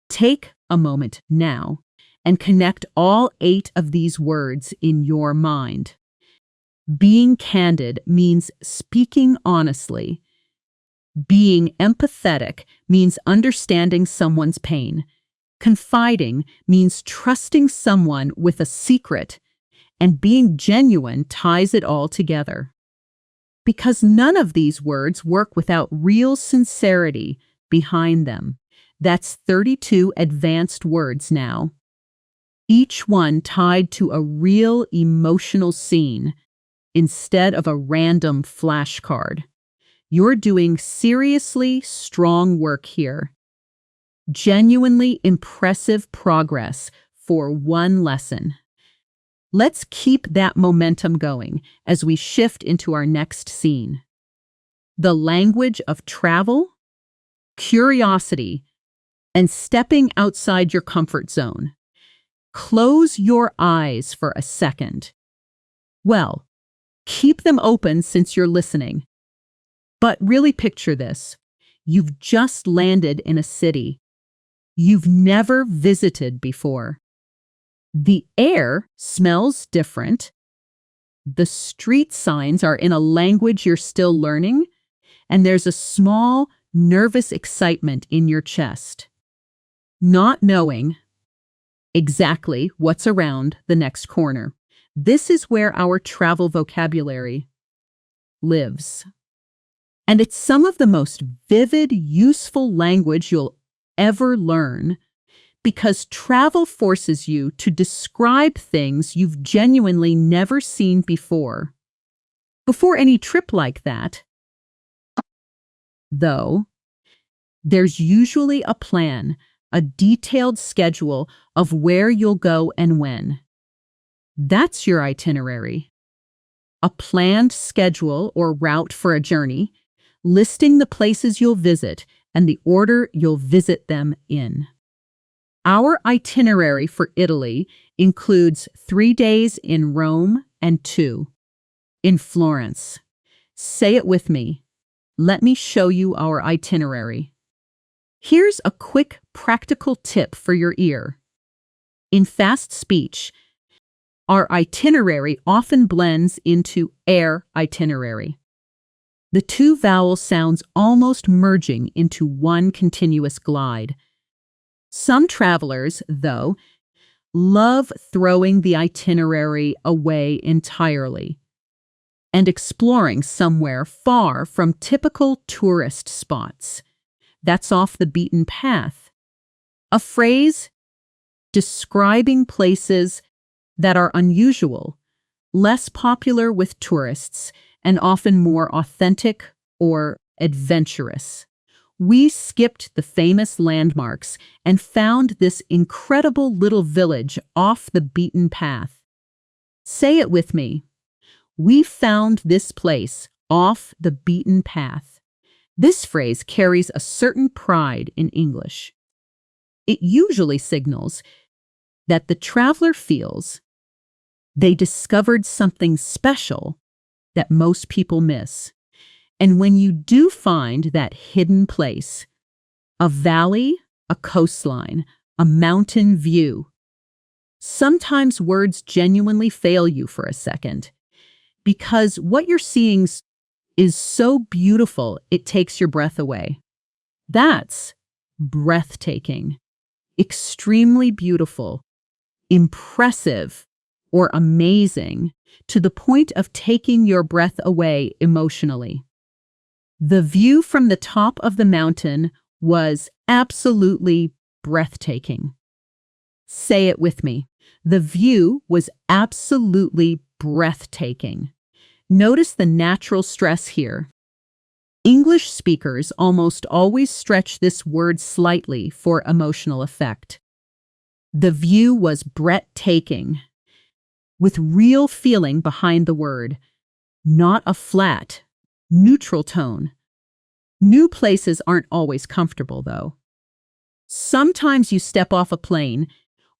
Take a moment now and connect all 8 of these words in your mind. Being candid means speaking honestly. Being empathetic means understanding someone's pain. Confiding means trusting someone with a secret. And being genuine ties it all together. Because none of these words work without real sincerity behind them. That's 32 advanced words now. Each one tied to a real emotional scene instead of a random flashcard. You're doing seriously strong work here. Genuinely impressive progress for one lesson. Let's keep that momentum going as we shift into our next scene. The language of travel, curiosity, and stepping outside your comfort zone. Close your eyes for a second. Well, keep them open since you're listening. But really picture this. You've just landed in a city you've never visited before. The air smells different. The street signs are in a language you're still learning, and there's a small, nervous excitement in your chest. Not knowing exactly what's around the next corner. This is where our travel vocabulary lives. And it's some of the most vivid, useful language you'll ever learn because travel forces you to describe things you've genuinely never seen before. Before any trip like that, though, there's usually a plan, a detailed schedule of where you'll go and when. That's your itinerary. A planned schedule or route for a journey, listing the places you'll visit and the order you'll visit them in. Our itinerary for Italy includes 3 days in Rome and 2 in Florence. Say it with me. Let me show you our itinerary. Here's a quick practical tip for your ear. In fast speech, our itinerary often blends into air itinerary. The two vowel sounds almost merging into one continuous glide. Some travelers, though, love throwing the itinerary away entirely and exploring somewhere far from typical tourist spots. That's off the beaten path. A phrase describing places that are unusual, less popular with tourists, and often more authentic or adventurous. We skipped the famous landmarks and found this incredible little village off the beaten path. Say it with me. We found this place off the beaten path. This phrase carries a certain pride in English. It usually signals that the traveler feels they discovered something special that most people miss. And when you do find that hidden place, a valley, a coastline, a mountain view, sometimes words genuinely fail you for a second because what you're seeing is so beautiful it takes your breath away. That's breathtaking, extremely beautiful, impressive, or amazing to the point of taking your breath away emotionally. The view from the top of the mountain was absolutely breathtaking. Say it with me. The view was absolutely breathtaking. Notice the natural stress here. English speakers almost always stretch this word slightly for emotional effect. The view was breathtaking, with real feeling behind the word, not a flat, neutral tone. New places aren't always comfortable, though. Sometimes you step off a plane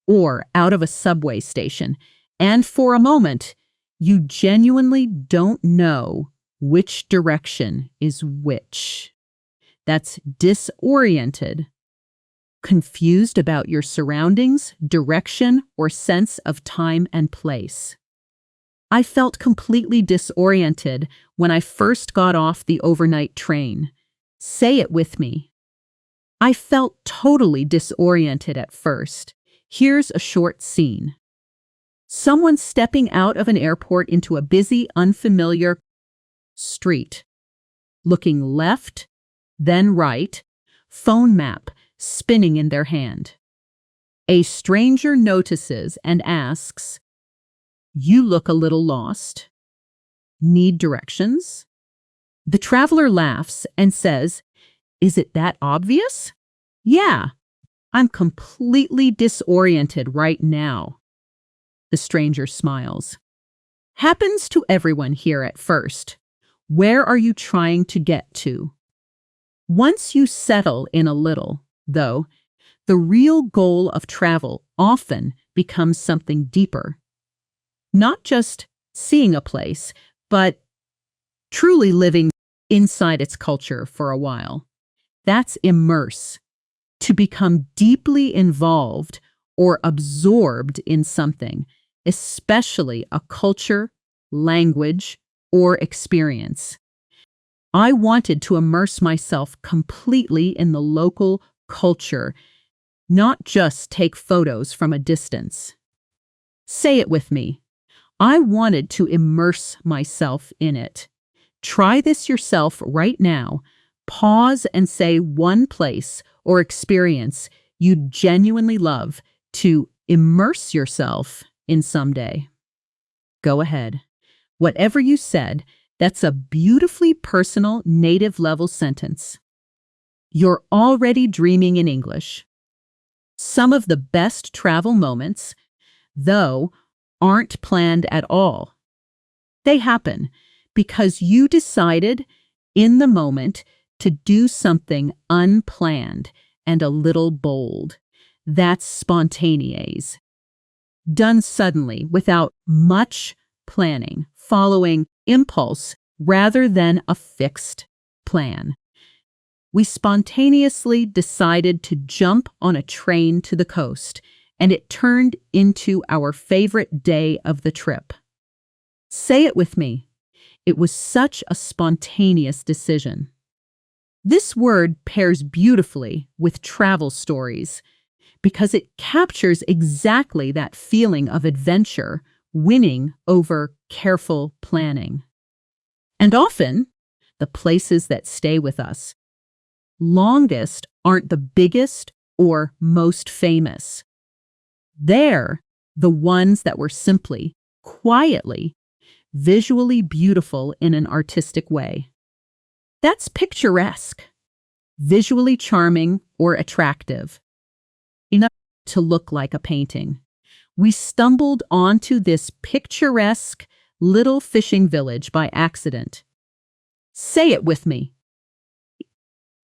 or out of a subway station, and for a moment, you genuinely don't know which direction is which. That's disoriented, confused about your surroundings, direction, or sense of time and place. I felt completely disoriented when I first got off the overnight train. Say it with me. I felt totally disoriented at first. Here's a short scene. Someone stepping out of an airport into a busy, unfamiliar street. Looking left, then right, phone map spinning in their hand. A stranger notices and asks, "You look a little lost. Need directions?" The traveler laughs and says, "Is it that obvious?" "Yeah, I'm completely disoriented right now." The stranger smiles. Happens to everyone here at first. Where are you trying to get to? Once you settle in a little, though, the real goal of travel often becomes something deeper. Not just seeing a place, but truly living inside its culture for a while. That's immerse, to become deeply involved or absorbed in something, especially a culture, language, or experience. I wanted to immerse myself completely in the local culture, not just take photos from a distance. Say it with me. I wanted to immerse myself in it. Try this yourself right now. Pause and say one place or experience you genuinely love to immerse yourself in someday. Go ahead. Whatever you said, That's a beautifully personal native level sentence. You're already dreaming in English. Some of the best travel moments, though, aren't planned at all. They happen because you decided in the moment to do something unplanned and a little bold. That's spontaneous. Done suddenly without much planning, following impulse rather than a fixed plan. We spontaneously decided to jump on a train to the coast, and it turned into our favorite day of the trip. Say it with me. It was such a spontaneous decision. This word pairs beautifully with travel stories because it captures exactly that feeling of adventure, winning over careful planning. And often, the places that stay with us longest aren't the biggest or most famous. They're the ones that were simply, quietly, visually beautiful in an artistic way. That's picturesque, visually charming or attractive, enough to look like a painting. We stumbled onto this picturesque little fishing village by accident. Say it with me.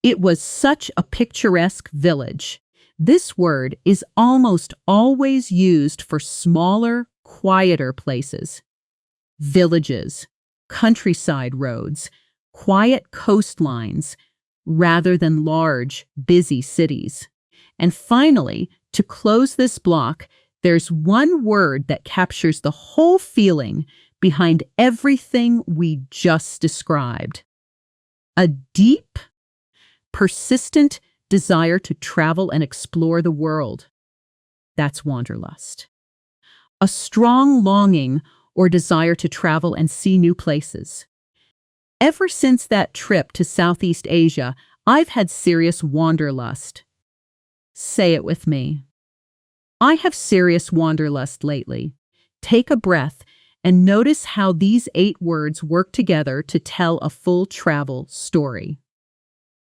It was such a picturesque village. This word is almost always used for smaller, quieter places. Villages, countryside roads, quiet coastlines, rather than large, busy cities. And finally, to close this block, there's one word that captures the whole feeling behind everything we just described. A deep, persistent desire to travel and explore the world. That's wanderlust. A strong longing or desire to travel and see new places. Ever since that trip to Southeast Asia, I've had serious wanderlust. Say it with me. I have serious wanderlust lately. Take a breath and notice how these 8 words work together to tell a full travel story.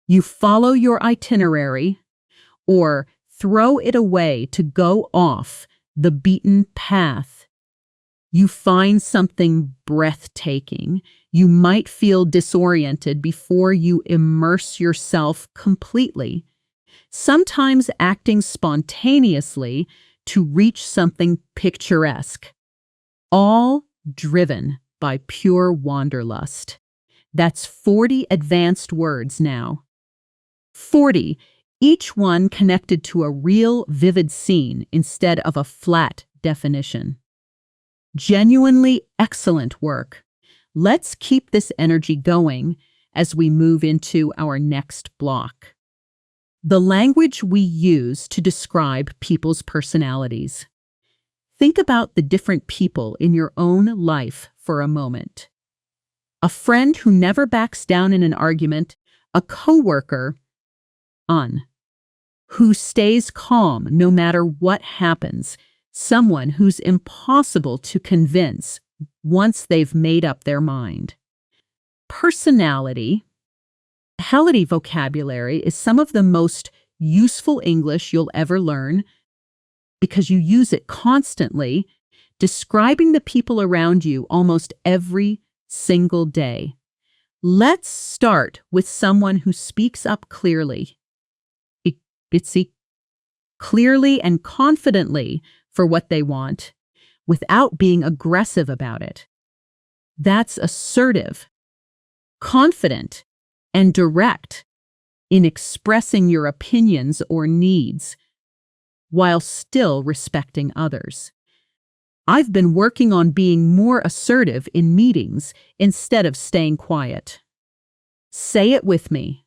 You follow your itinerary or throw it away to go off the beaten path. You find something breathtaking. You might feel disoriented before you immerse yourself completely, sometimes acting spontaneously to reach something picturesque, all driven by pure wanderlust. That's 40 advanced words now. 40, each one connected to a real, vivid scene instead of a flat definition. Genuinely excellent work. Let's keep this energy going as we move into our next block. The language we use to describe people's personalities. Think about the different people in your own life for a moment. A friend who never backs down in an argument, a coworker, who stays calm no matter what happens, someone who's impossible to convince once they've made up their mind. Personality, healthy vocabulary is some of the most useful English you'll ever learn because you use it constantly, describing the people around you almost every single day. Let's start with someone who speaks up clearly. Clearly and confidently for what they want, without being aggressive about it. That's assertive, confident, and direct in expressing your opinions or needs, while still respecting others. I've been working on being more assertive in meetings instead of staying quiet. Say it with me.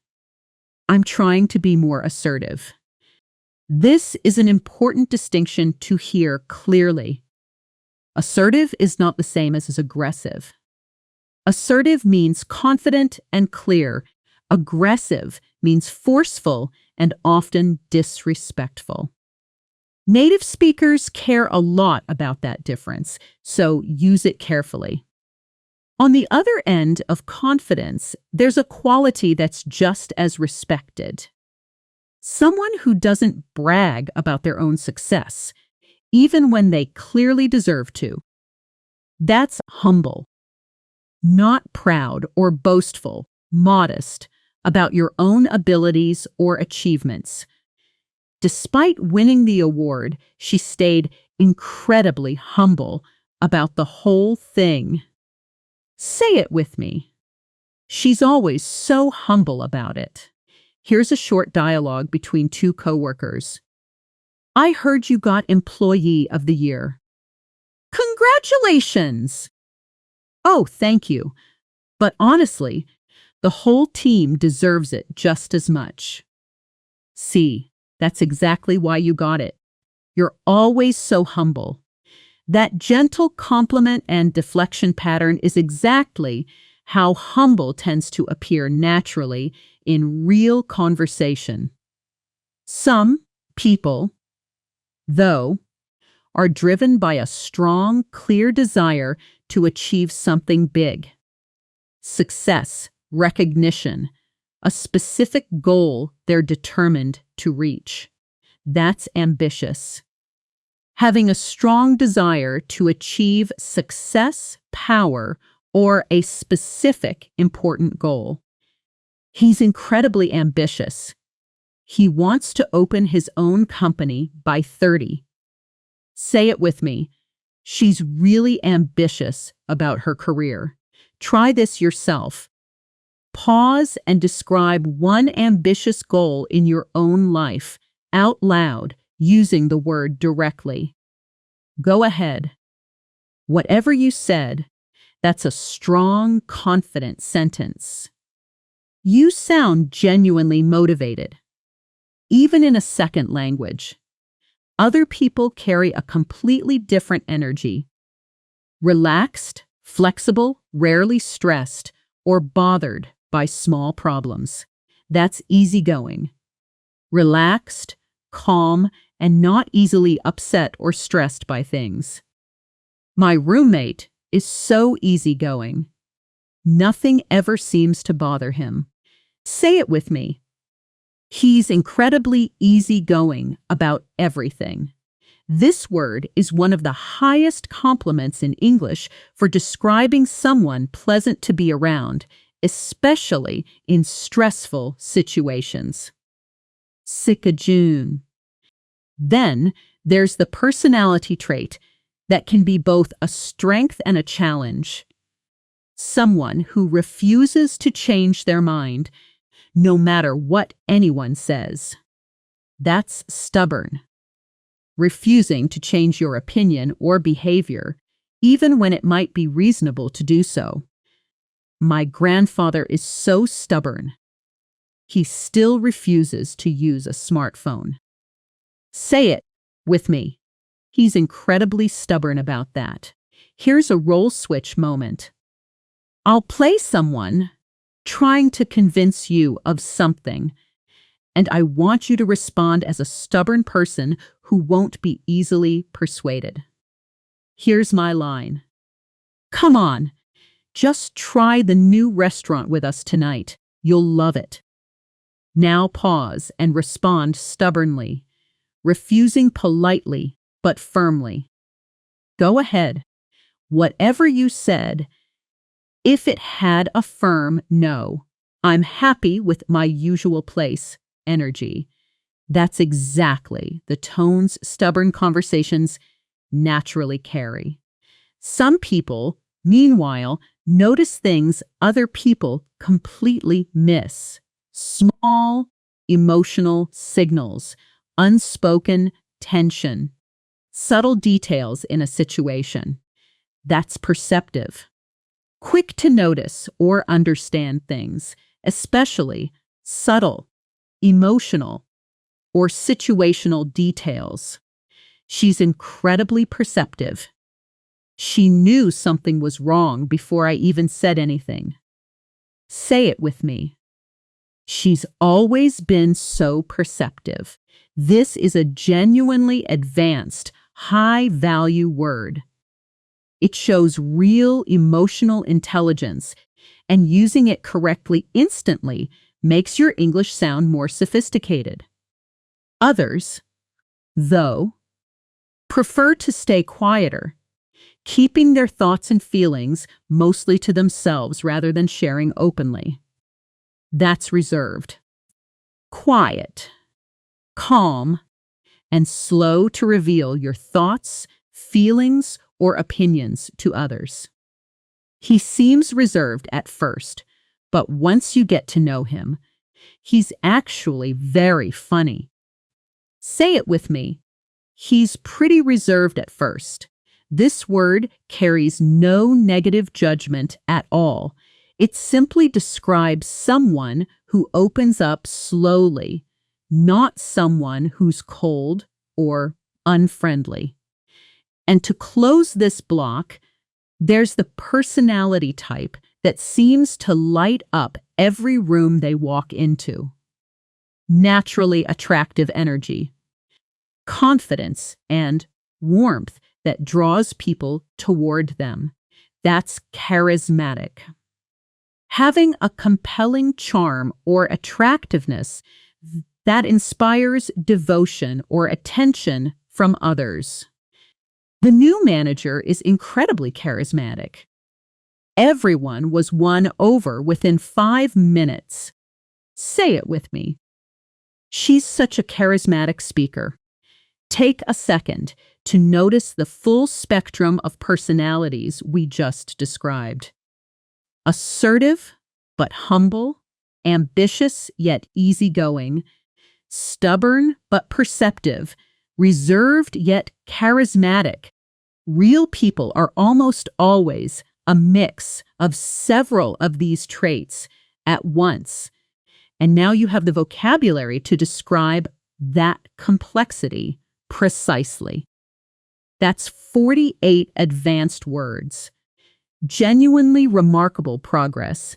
I'm trying to be more assertive. This is an important distinction to hear clearly. Assertive is not the same as aggressive. Assertive means confident and clear. Aggressive means forceful and often disrespectful. Native speakers care a lot about that difference, so use it carefully. On the other end of confidence, there's a quality that's just as respected. Someone who doesn't brag about their own success, even when they clearly deserve to. That's humble. Not proud or boastful, modest about your own abilities or achievements. Despite winning the award, she stayed incredibly humble about the whole thing. Say it with me. She's always so humble about it. Here's a short dialogue between two coworkers. I heard you got Employee of the Year. Congratulations! Oh, thank you. But honestly, the whole team deserves it just as much. See, that's exactly why you got it. You're always so humble. That gentle compliment and deflection pattern is exactly how humble tends to appear naturally in real conversation. Some people, though, are driven by a strong, clear desire to achieve something big. Success, recognition, a specific goal they're determined to reach. That's ambitious. Having a strong desire to achieve success, power, or a specific important goal. He's incredibly ambitious. He wants to open his own company by 30. Say it with me. She's really ambitious about her career. Try this yourself. Pause and describe one ambitious goal in your own life out loud using the word directly. Go ahead. Whatever you said, that's a strong, confident sentence. You sound genuinely motivated, even in a second language. Other people carry a completely different energy. Relaxed, flexible, rarely stressed, or bothered by small problems. That's easygoing. Relaxed, calm, and not easily upset or stressed by things. My roommate is so easygoing. Nothing ever seems to bother him. Say it with me. He's incredibly easygoing about everything. This word is one of the highest compliments in English for describing someone pleasant to be around, especially in stressful situations. Sikajun. Then there's the personality trait that can be both a strength and a challenge. Someone who refuses to change their mind, no matter what anyone says. That's stubborn. Refusing to change your opinion or behavior, even when it might be reasonable to do so. My grandfather is so stubborn. He still refuses to use a smartphone. Say it with me. He's incredibly stubborn about that. Here's a role switch moment. I'll play someone trying to convince you of something, and I want you to respond as a stubborn person who won't be easily persuaded. Here's my line. Come on, just try the new restaurant with us tonight. You'll love it. Now pause and respond stubbornly, refusing politely but firmly. Go ahead. Whatever you said, if it had a firm no, I'm happy with my usual place energy. That's exactly the tones stubborn conversations naturally carry. Some people, meanwhile, notice things other people completely miss. Small, emotional signals, unspoken tension, subtle details in a situation. That's perceptive. Quick to notice or understand things, especially subtle, emotional, or situational details. She's incredibly perceptive. She knew something was wrong before I even said anything. Say it with me. She's always been so perceptive. This is a genuinely advanced, high-value word. It shows real emotional intelligence, and using it correctly instantly makes your English sound more sophisticated. Others, though, prefer to stay quieter, keeping their thoughts and feelings mostly to themselves rather than sharing openly. That's reserved. Quiet, calm, and slow to reveal your thoughts, feelings, or opinions to others. He seems reserved at first, but once you get to know him, he's actually very funny. Say it with me. He's pretty reserved at first. This word carries no negative judgment at all. It simply describes someone who opens up slowly, not someone who's cold or unfriendly. And to close this block, there's the personality type that seems to light up every room they walk into. Naturally attractive energy, confidence, and warmth that draws people toward them. That's charismatic. Having a compelling charm or attractiveness that inspires devotion or attention from others. The new manager is incredibly charismatic. Everyone was won over within 5 minutes. Say it with me. She's such a charismatic speaker. Take a second to notice the full spectrum of personalities we just described. Assertive but humble, ambitious yet easygoing, stubborn but perceptive, reserved yet charismatic. Real people are almost always a mix of several of these traits at once. And now you have the vocabulary to describe that complexity precisely. That's 48 advanced words. Genuinely remarkable progress.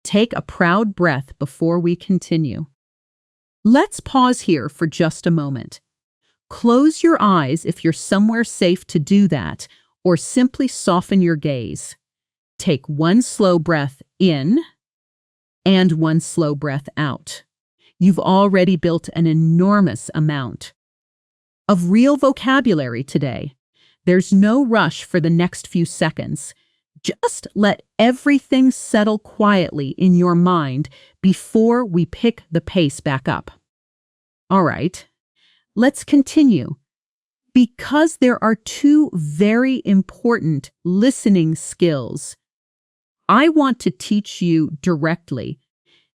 Take a proud breath before we continue. Let's pause here for just a moment. Close your eyes if you're somewhere safe to do that, or simply soften your gaze. Take one slow breath in and one slow breath out. You've already built an enormous amount of real vocabulary today. There's no rush for the next few seconds. Just let everything settle quietly in your mind before we pick the pace back up. All right, let's continue. Because there are 2 very important listening skills, I want to teach you directly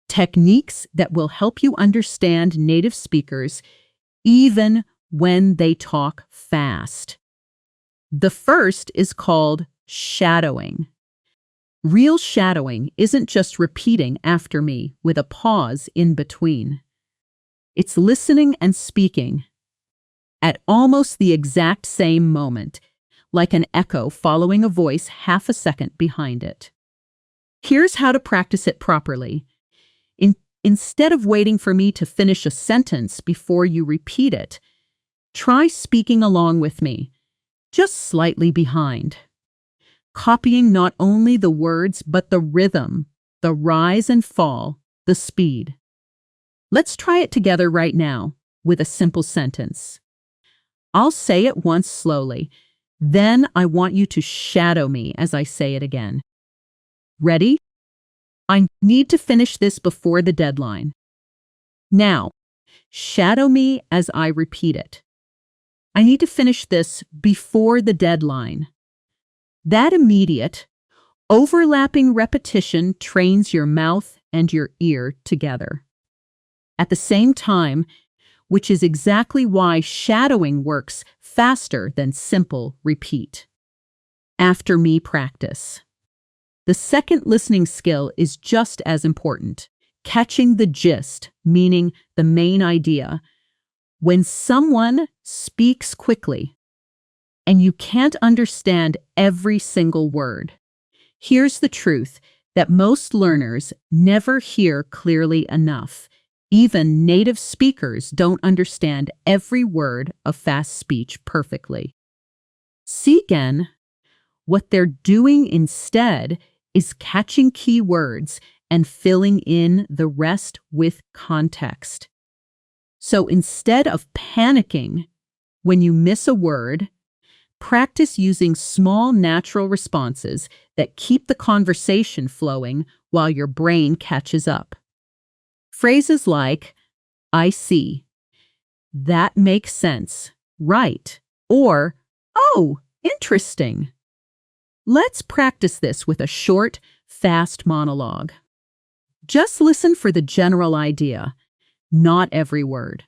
techniques that will help you understand native speakers even when they talk fast. The first is called shadowing. Real shadowing isn't just repeating after me with a pause in between. It's listening and speaking at almost the exact same moment, like an echo following a voice half a second behind it. Here's how to practice it properly. Instead of waiting for me to finish a sentence before you repeat it, try speaking along with me, just slightly behind. Copying not only the words, but the rhythm, the rise and fall, the speed. Let's try it together right now with a simple sentence. I'll say it once slowly, then I want you to shadow me as I say it again. Ready? I need to finish this before the deadline. Now, shadow me as I repeat it. I need to finish this before the deadline. That immediate, overlapping repetition trains your mouth and your ear together. At the same time, which is exactly why shadowing works faster than simple repeat. After me practice. The second listening skill is just as important, catching the gist, meaning the main idea. When someone speaks quickly and you can't understand every single word, here's the truth that most learners never hear clearly enough. Even native speakers don't understand every word of fast speech perfectly. See again, What they're doing instead is catching keywords and filling in the rest with context. So instead of panicking when you miss a word, practice using small natural responses that keep the conversation flowing while your brain catches up. Phrases like, I see, that makes sense, right, or, oh, interesting. Let's practice this with a short, fast monologue. Just listen for the general idea, not every word.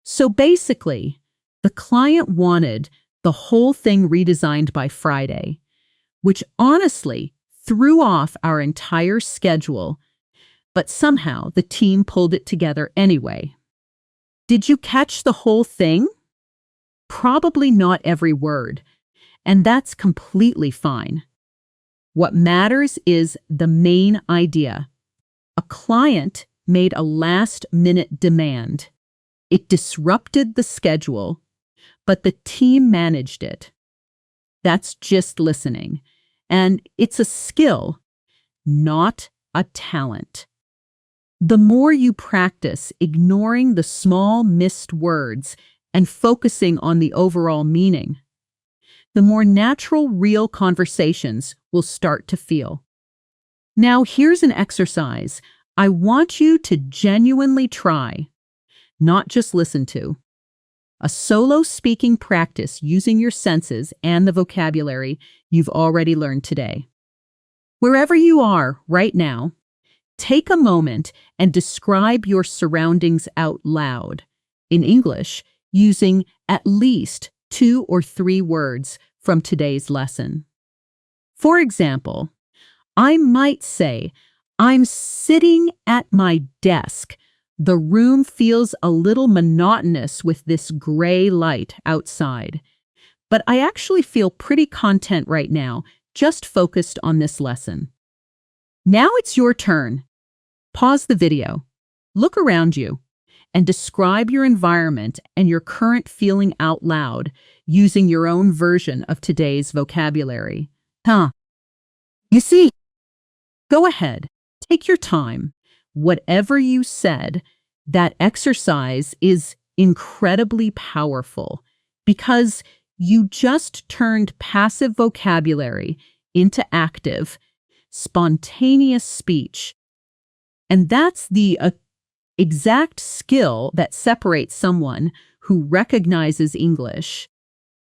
So basically, the client wanted the whole thing redesigned by Friday, which honestly threw off our entire schedule, but somehow the team pulled it together anyway. Did you catch the whole thing? Probably not every word, and that's completely fine. What matters is the main idea. A client made a last-minute demand. It disrupted the schedule, but the team managed it. That's just listening, and it's a skill, not a talent. The more you practice ignoring the small missed words and focusing on the overall meaning, the more natural, real conversations will start to feel. Now, here's an exercise I want you to genuinely try, not just listen to. A solo speaking practice using your senses and the vocabulary you've already learned today. Wherever you are right now, take a moment and describe your surroundings out loud, in English, using at least 2 or 3 words from today's lesson. For example, I might say, I'm sitting at my desk. The room feels a little monotonous with this gray light outside, but I actually feel pretty content right now, just focused on this lesson. Now it's your turn. Pause the video, look around you, and describe your environment and your current feeling out loud using your own version of today's vocabulary. You see? Go ahead, take your time. Whatever you said, that exercise is incredibly powerful because you just turned passive vocabulary into active, spontaneous speech. And that's the exact skill that separates someone who recognizes English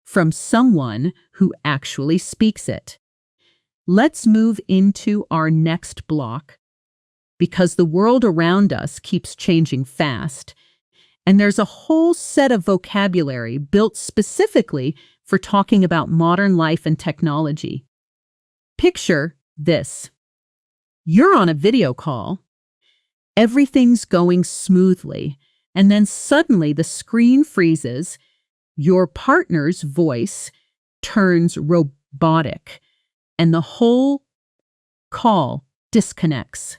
from someone who actually speaks it. Let's move into our next block, because the world around us keeps changing fast, and there's a whole set of vocabulary built specifically for talking about modern life and technology. Picture this. You're on a video call. Everything's going smoothly, and then suddenly the screen freezes, your partner's voice turns robotic, and the whole call disconnects.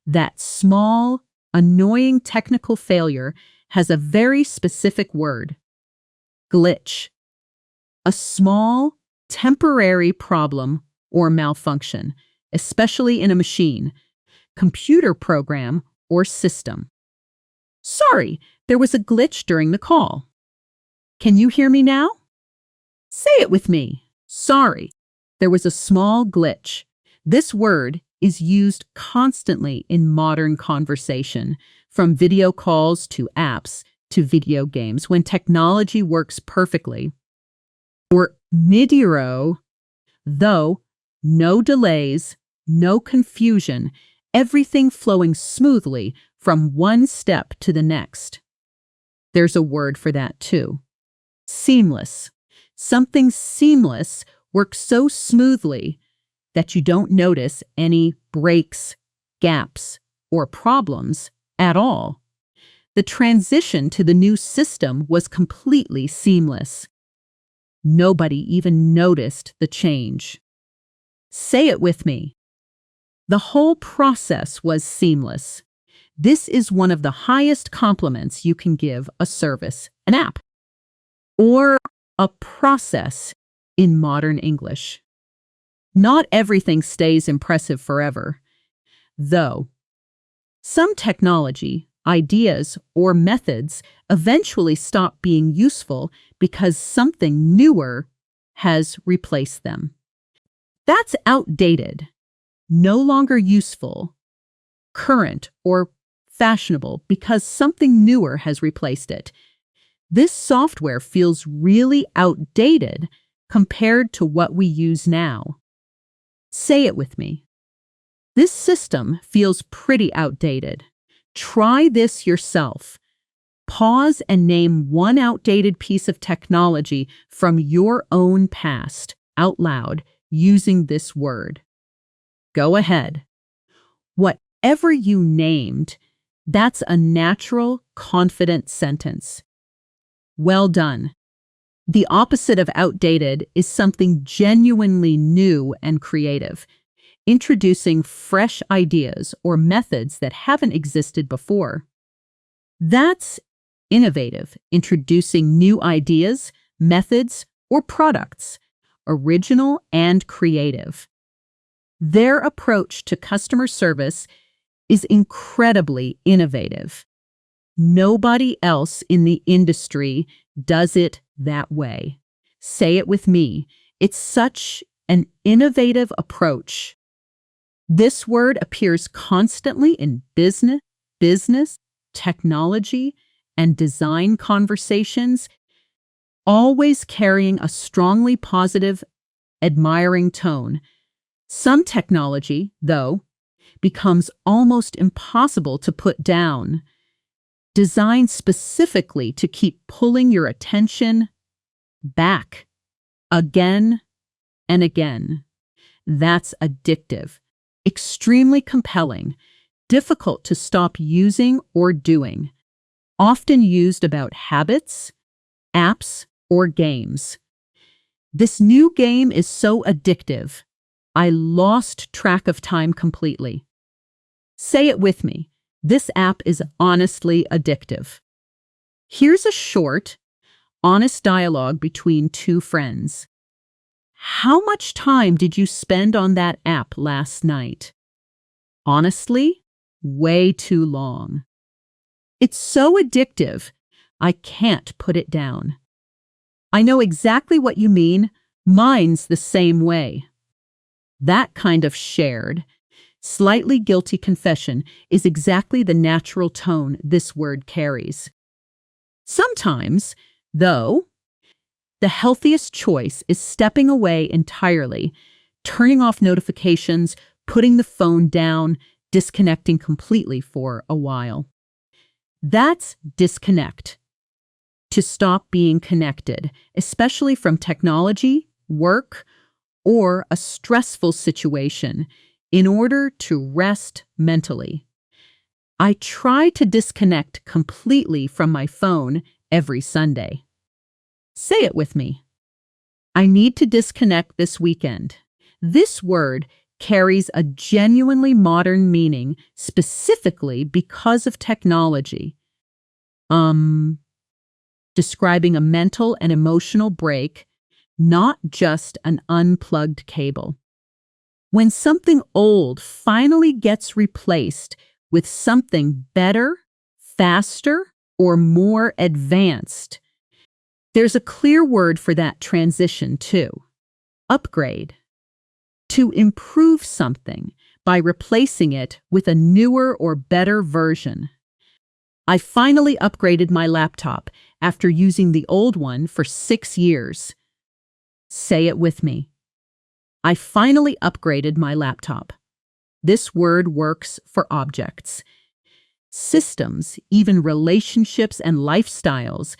That small, annoying technical failure has a very specific word: glitch. A small, temporary problem or malfunction, especially in a machine, computer program, or system. Sorry, there was a glitch during the call. Can you hear me now? Say it with me. Sorry, there was a small glitch. This word is used constantly in modern conversation, from video calls to apps to video games, when technology works perfectly. Or midiro, though, no delays, no confusion, everything flowing smoothly from one step to the next. There's a word for that too. Seamless. Something seamless works so smoothly that you don't notice any breaks, gaps, or problems at all. The transition to the new system was completely seamless. Nobody even noticed the change. Say it with me. The whole process was seamless. This is one of the highest compliments you can give a service, an app, or a process in modern English. Not everything stays impressive forever, though. Some technology, ideas, or methods eventually stop being useful because something newer has replaced them. That's outdated, no longer useful, current, or fashionable because something newer has replaced it. This software feels really outdated compared to what we use now. Say it with me. This system feels pretty outdated. Try this yourself. Pause and name one outdated piece of technology from your own past out loud using this word. Go ahead. Whatever you named, that's a natural, confident sentence. Well done. The opposite of outdated is something genuinely new and creative, introducing fresh ideas or methods that haven't existed before. That's innovative, introducing new ideas, methods, or products, original and creative. Their approach to customer service is incredibly innovative. Nobody else in the industry does it that way. Say it with me. It's such an innovative approach. This word appears constantly in business, technology, and design conversations, always carrying a strongly positive, admiring tone. Some technology, though, becomes almost impossible to put down, designed specifically to keep pulling your attention back again and again. That's addictive, extremely compelling, difficult to stop using or doing, often used about habits, apps, or games. This new game is so addictive, I lost track of time completely. Say it with me. This app is honestly addictive. Here's a short, honest dialogue between two friends. How much time did you spend on that app last night? Honestly, way too long. It's so addictive, I can't put it down. I know exactly what you mean. Mine's the same way. That kind of shared, slightly guilty confession is exactly the natural tone this word carries. Sometimes, though, the healthiest choice is stepping away entirely, turning off notifications, putting the phone down, disconnecting completely for a while. That's disconnect. To stop being connected, especially from technology, work, or a stressful situation, in order to rest mentally. I try to disconnect completely from my phone every Sunday. Say it with me. I need to disconnect this weekend. This word carries a genuinely modern meaning specifically because of technology. Describing a mental and emotional break, not just an unplugged cable. When something old finally gets replaced with something better, faster, or more advanced, there's a clear word for that transition too. Upgrade. To improve something by replacing it with a newer or better version. I finally upgraded my laptop after using the old one for 6 years. Say it with me. I finally upgraded my laptop. This word works for objects, systems, even relationships and lifestyles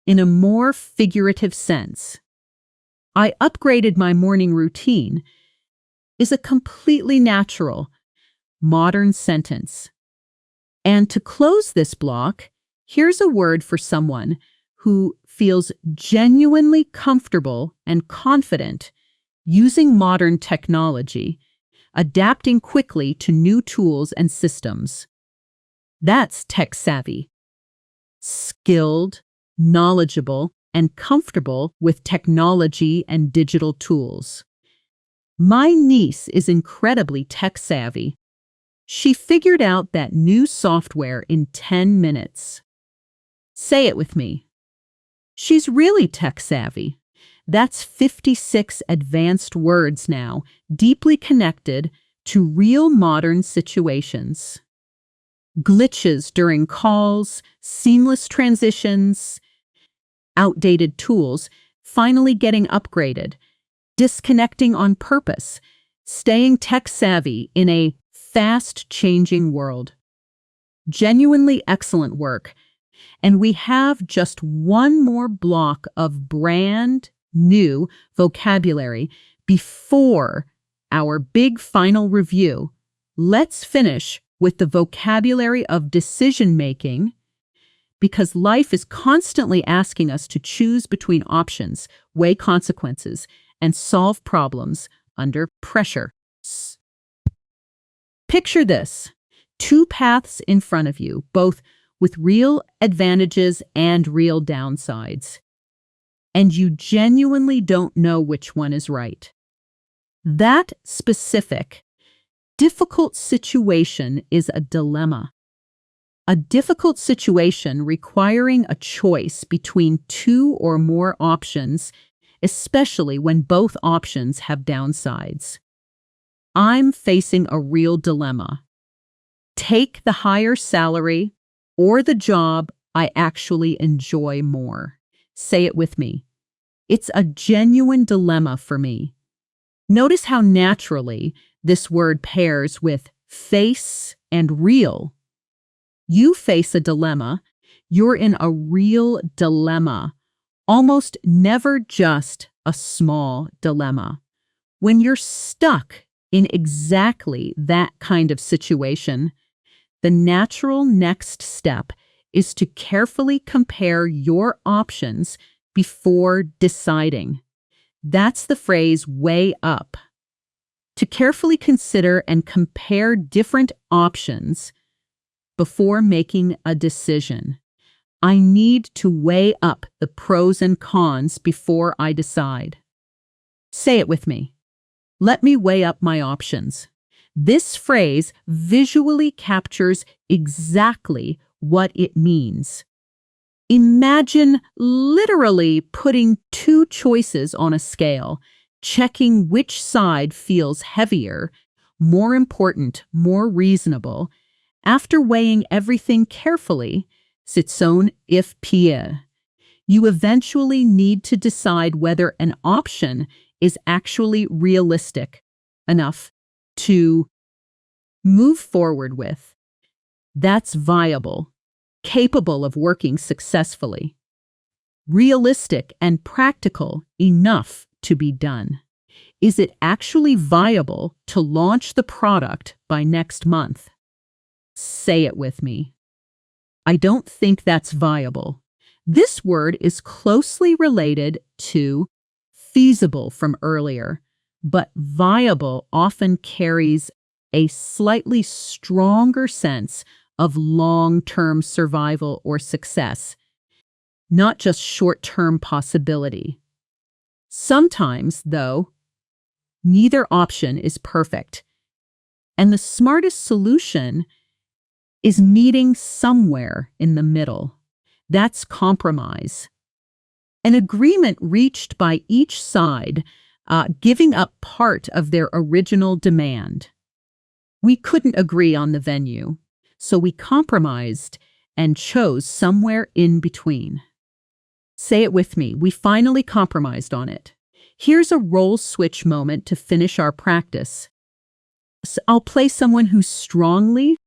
in a more figurative sense. I upgraded my morning routine is a completely natural, modern sentence. And to close this block, here's a word for someone who feels genuinely comfortable and confident using modern technology, adapting quickly to new tools and systems. That's tech savvy. Skilled, knowledgeable, and comfortable with technology and digital tools. My niece is incredibly tech-savvy. She figured out that new software in 10 minutes. Say it with me. She's really tech-savvy. That's 56 advanced words now, deeply connected to real modern situations. Glitches during calls, seamless transitions, outdated tools, finally getting upgraded, disconnecting on purpose, staying tech-savvy in a fast-changing world. Genuinely excellent work. And we have just one more block of brand new vocabulary before our big final review. Let's finish with the vocabulary of decision-making, because life is constantly asking us to choose between options, weigh consequences, and solve problems under pressure. Picture this: two paths in front of you, both with real advantages and real downsides. And you genuinely don't know which one is right. That specific, difficult situation is a dilemma. A difficult situation requiring a choice between two or more options, especially when both options have downsides. I'm facing a real dilemma. Take the higher salary or the job I actually enjoy more. Say it with me. It's a genuine dilemma for me. Notice how naturally this word pairs with face and real. You face a dilemma. You're in a real dilemma, almost never just a small dilemma. When you're stuck in exactly that kind of situation, the natural next step is to carefully compare your options before deciding. That's the phrase weigh up. To carefully consider and compare different options before making a decision. I need to weigh up the pros and cons before I decide. Say it with me. Let me weigh up my options. This phrase visually captures exactly what it means. Imagine literally putting two choices on a scale, checking which side feels heavier, more important, more reasonable. After weighing everything carefully, Sitzon if Pierre, you eventually need to decide whether an option is actually realistic enough to move forward with. That's viable, capable of working successfully, realistic and practical enough to be done. Is it actually viable to launch the product by next month? Say it with me. I don't think that's viable. This word is closely related to feasible from earlier, but viable often carries a slightly stronger sense of long-term survival or success, not just short-term possibility. Sometimes, though, neither option is perfect, and the smartest solution is meeting somewhere in the middle. That's compromise. An agreement reached by each side, giving up part of their original demand. We couldn't agree on the venue, so we compromised and chose somewhere in between. Say it with me. We finally compromised on it. Here's a role switch moment to finish our practice. So I'll play someone who strongly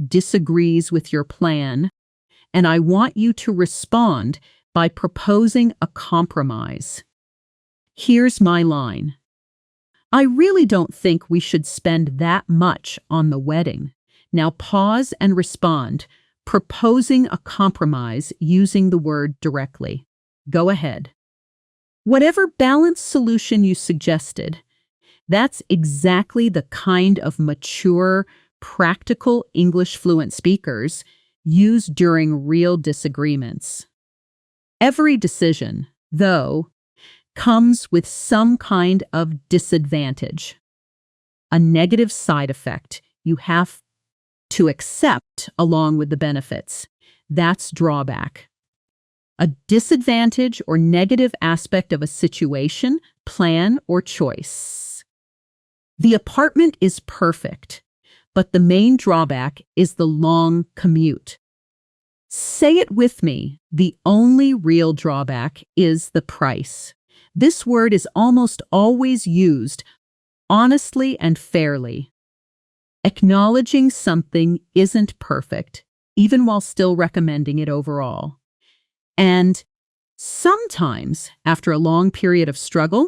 disagrees with your plan, and I want you to respond by proposing a compromise. Here's my line. I really don't think we should spend that much on the wedding. Now pause and respond, proposing a compromise using the word directly. Go ahead. Whatever balanced solution you suggested, that's exactly the kind of mature, practical English fluent speakers use during real disagreements. Every decision, though, comes with some kind of disadvantage, a negative side effect you have to accept along with the benefits. That's drawback. A disadvantage or negative aspect of a situation, plan, or choice. The apartment is perfect, but the main drawback is the long commute. Say it with me. The only real drawback is the price. This word is almost always used honestly and fairly. Acknowledging something isn't perfect, even while still recommending it overall. And sometimes, after a long period of struggle,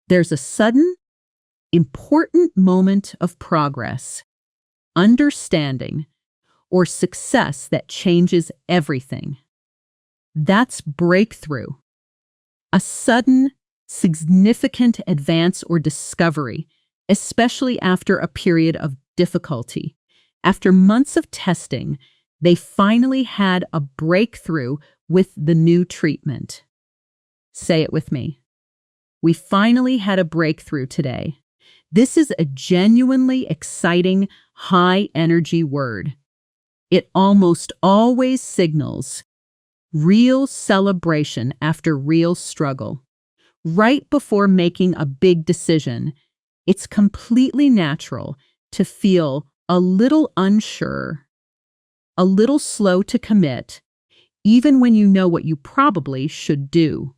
there's a sudden, important moment of progress, understanding, or success that changes everything. That's breakthrough. A sudden, significant advance or discovery, especially after a period of difficulty. After months of testing, they finally had a breakthrough with the new treatment. Say it with me. We finally had a breakthrough today. This is a genuinely exciting, high-energy word. It almost always signals real celebration after real struggle. Right before making a big decision, it's completely natural to feel a little unsure, a little slow to commit, even when you know what you probably should do.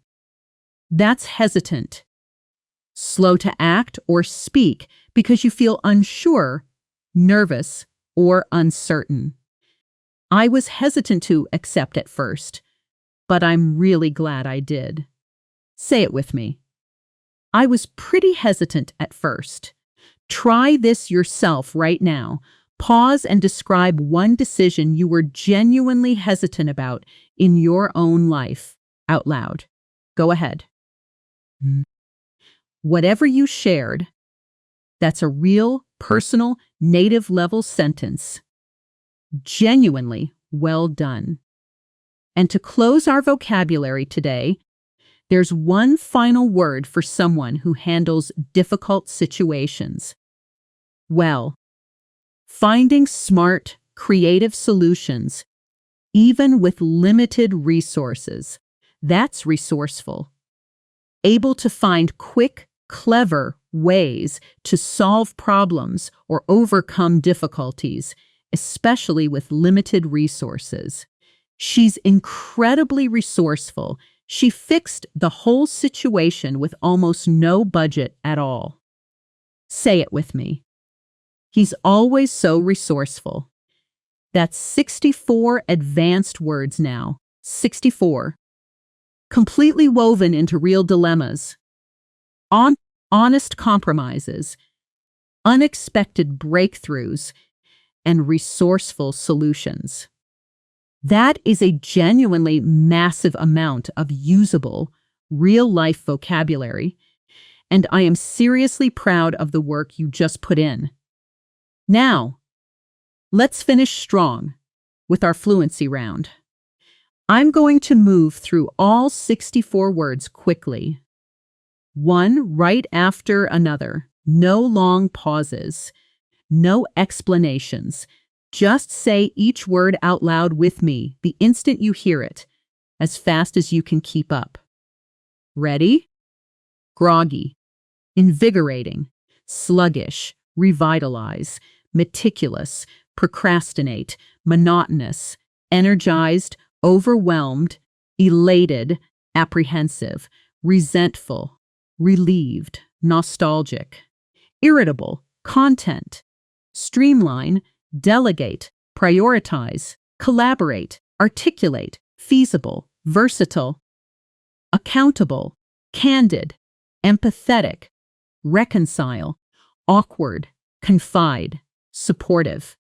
That's hesitant. Slow to act or speak because you feel unsure, nervous, or uncertain. I was hesitant to accept at first, but I'm really glad I did. Say it with me. I was pretty hesitant at first. Try this yourself right now. Pause and describe one decision you were genuinely hesitant about in your own life out loud. Go ahead. Whatever you shared, that's a real, personal, native-level sentence. Genuinely well done. And to close our vocabulary today, there's one final word for someone who handles difficult situations. Well, finding smart, creative solutions, even with limited resources. That's resourceful. Able to find quick, clever ways to solve problems or overcome difficulties, especially with limited resources. She's incredibly resourceful. She fixed the whole situation with almost no budget at all. Say it with me. He's always so resourceful. That's 64 advanced words now. 64. Completely woven into real dilemmas. Honest compromises. Unexpected breakthroughs. And resourceful solutions. That is a genuinely massive amount of usable, real-life vocabulary, and I am seriously proud of the work you just put in. Now, let's finish strong with our fluency round. I'm going to move through all 64 words quickly, one right after another, no long pauses. No explanations. Just say each word out loud with me the instant you hear it, as fast as you can keep up. Ready? Groggy, invigorating, sluggish, revitalize, meticulous, procrastinate, monotonous, energized, overwhelmed, elated, apprehensive, resentful, relieved, nostalgic, irritable, content, streamline, delegate, prioritize, collaborate, articulate, feasible, versatile, accountable, candid, empathetic, reconcile, awkward, confide, supportive,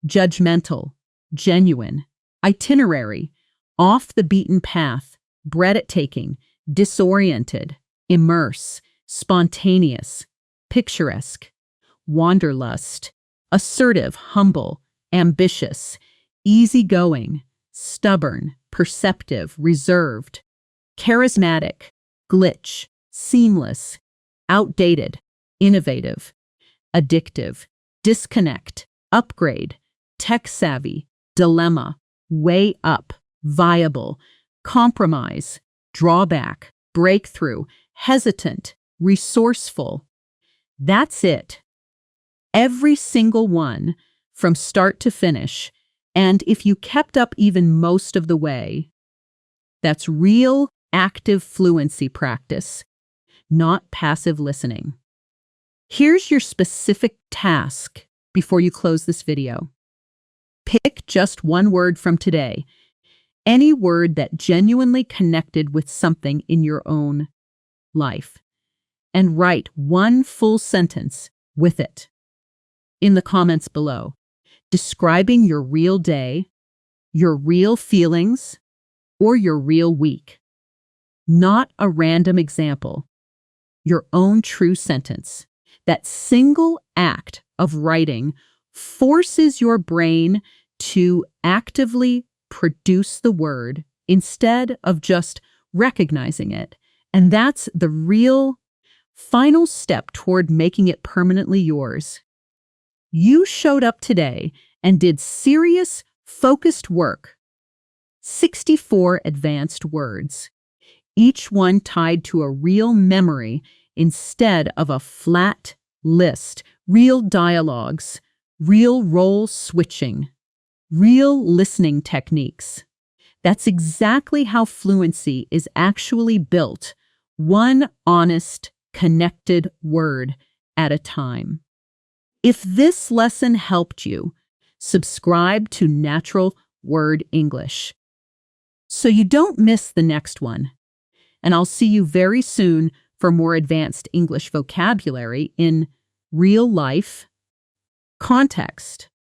judgmental, genuine, itinerary, off the beaten path, breathtaking, disoriented, immerse, spontaneous, picturesque, wanderlust, assertive, humble, ambitious, easygoing, stubborn, perceptive, reserved, charismatic, glitch, seamless, outdated, innovative, addictive, disconnect, upgrade, tech-savvy, dilemma, way up, viable, compromise, drawback, breakthrough, hesitant, resourceful. That's it. Every single one, from start to finish, and if you kept up even most of the way, that's real, active fluency practice, not passive listening. Here's your specific task before you close this video. Pick just one word from today, any word that genuinely connected with something in your own life, and write one full sentence with it in the comments below, describing your real day, your real feelings, or your real week. Not a random example, your own true sentence. That single act of writing forces your brain to actively produce the word instead of just recognizing it. And that's the real final step toward making it permanently yours. You showed up today and did serious, focused work. 64 advanced words, each one tied to a real memory instead of a flat list, real dialogues, real role switching, real listening techniques. That's exactly how fluency is actually built, one honest, connected word at a time. If this lesson helped you, subscribe to Natural Word English so you don't miss the next one. And I'll see you very soon for more advanced English vocabulary in real life context.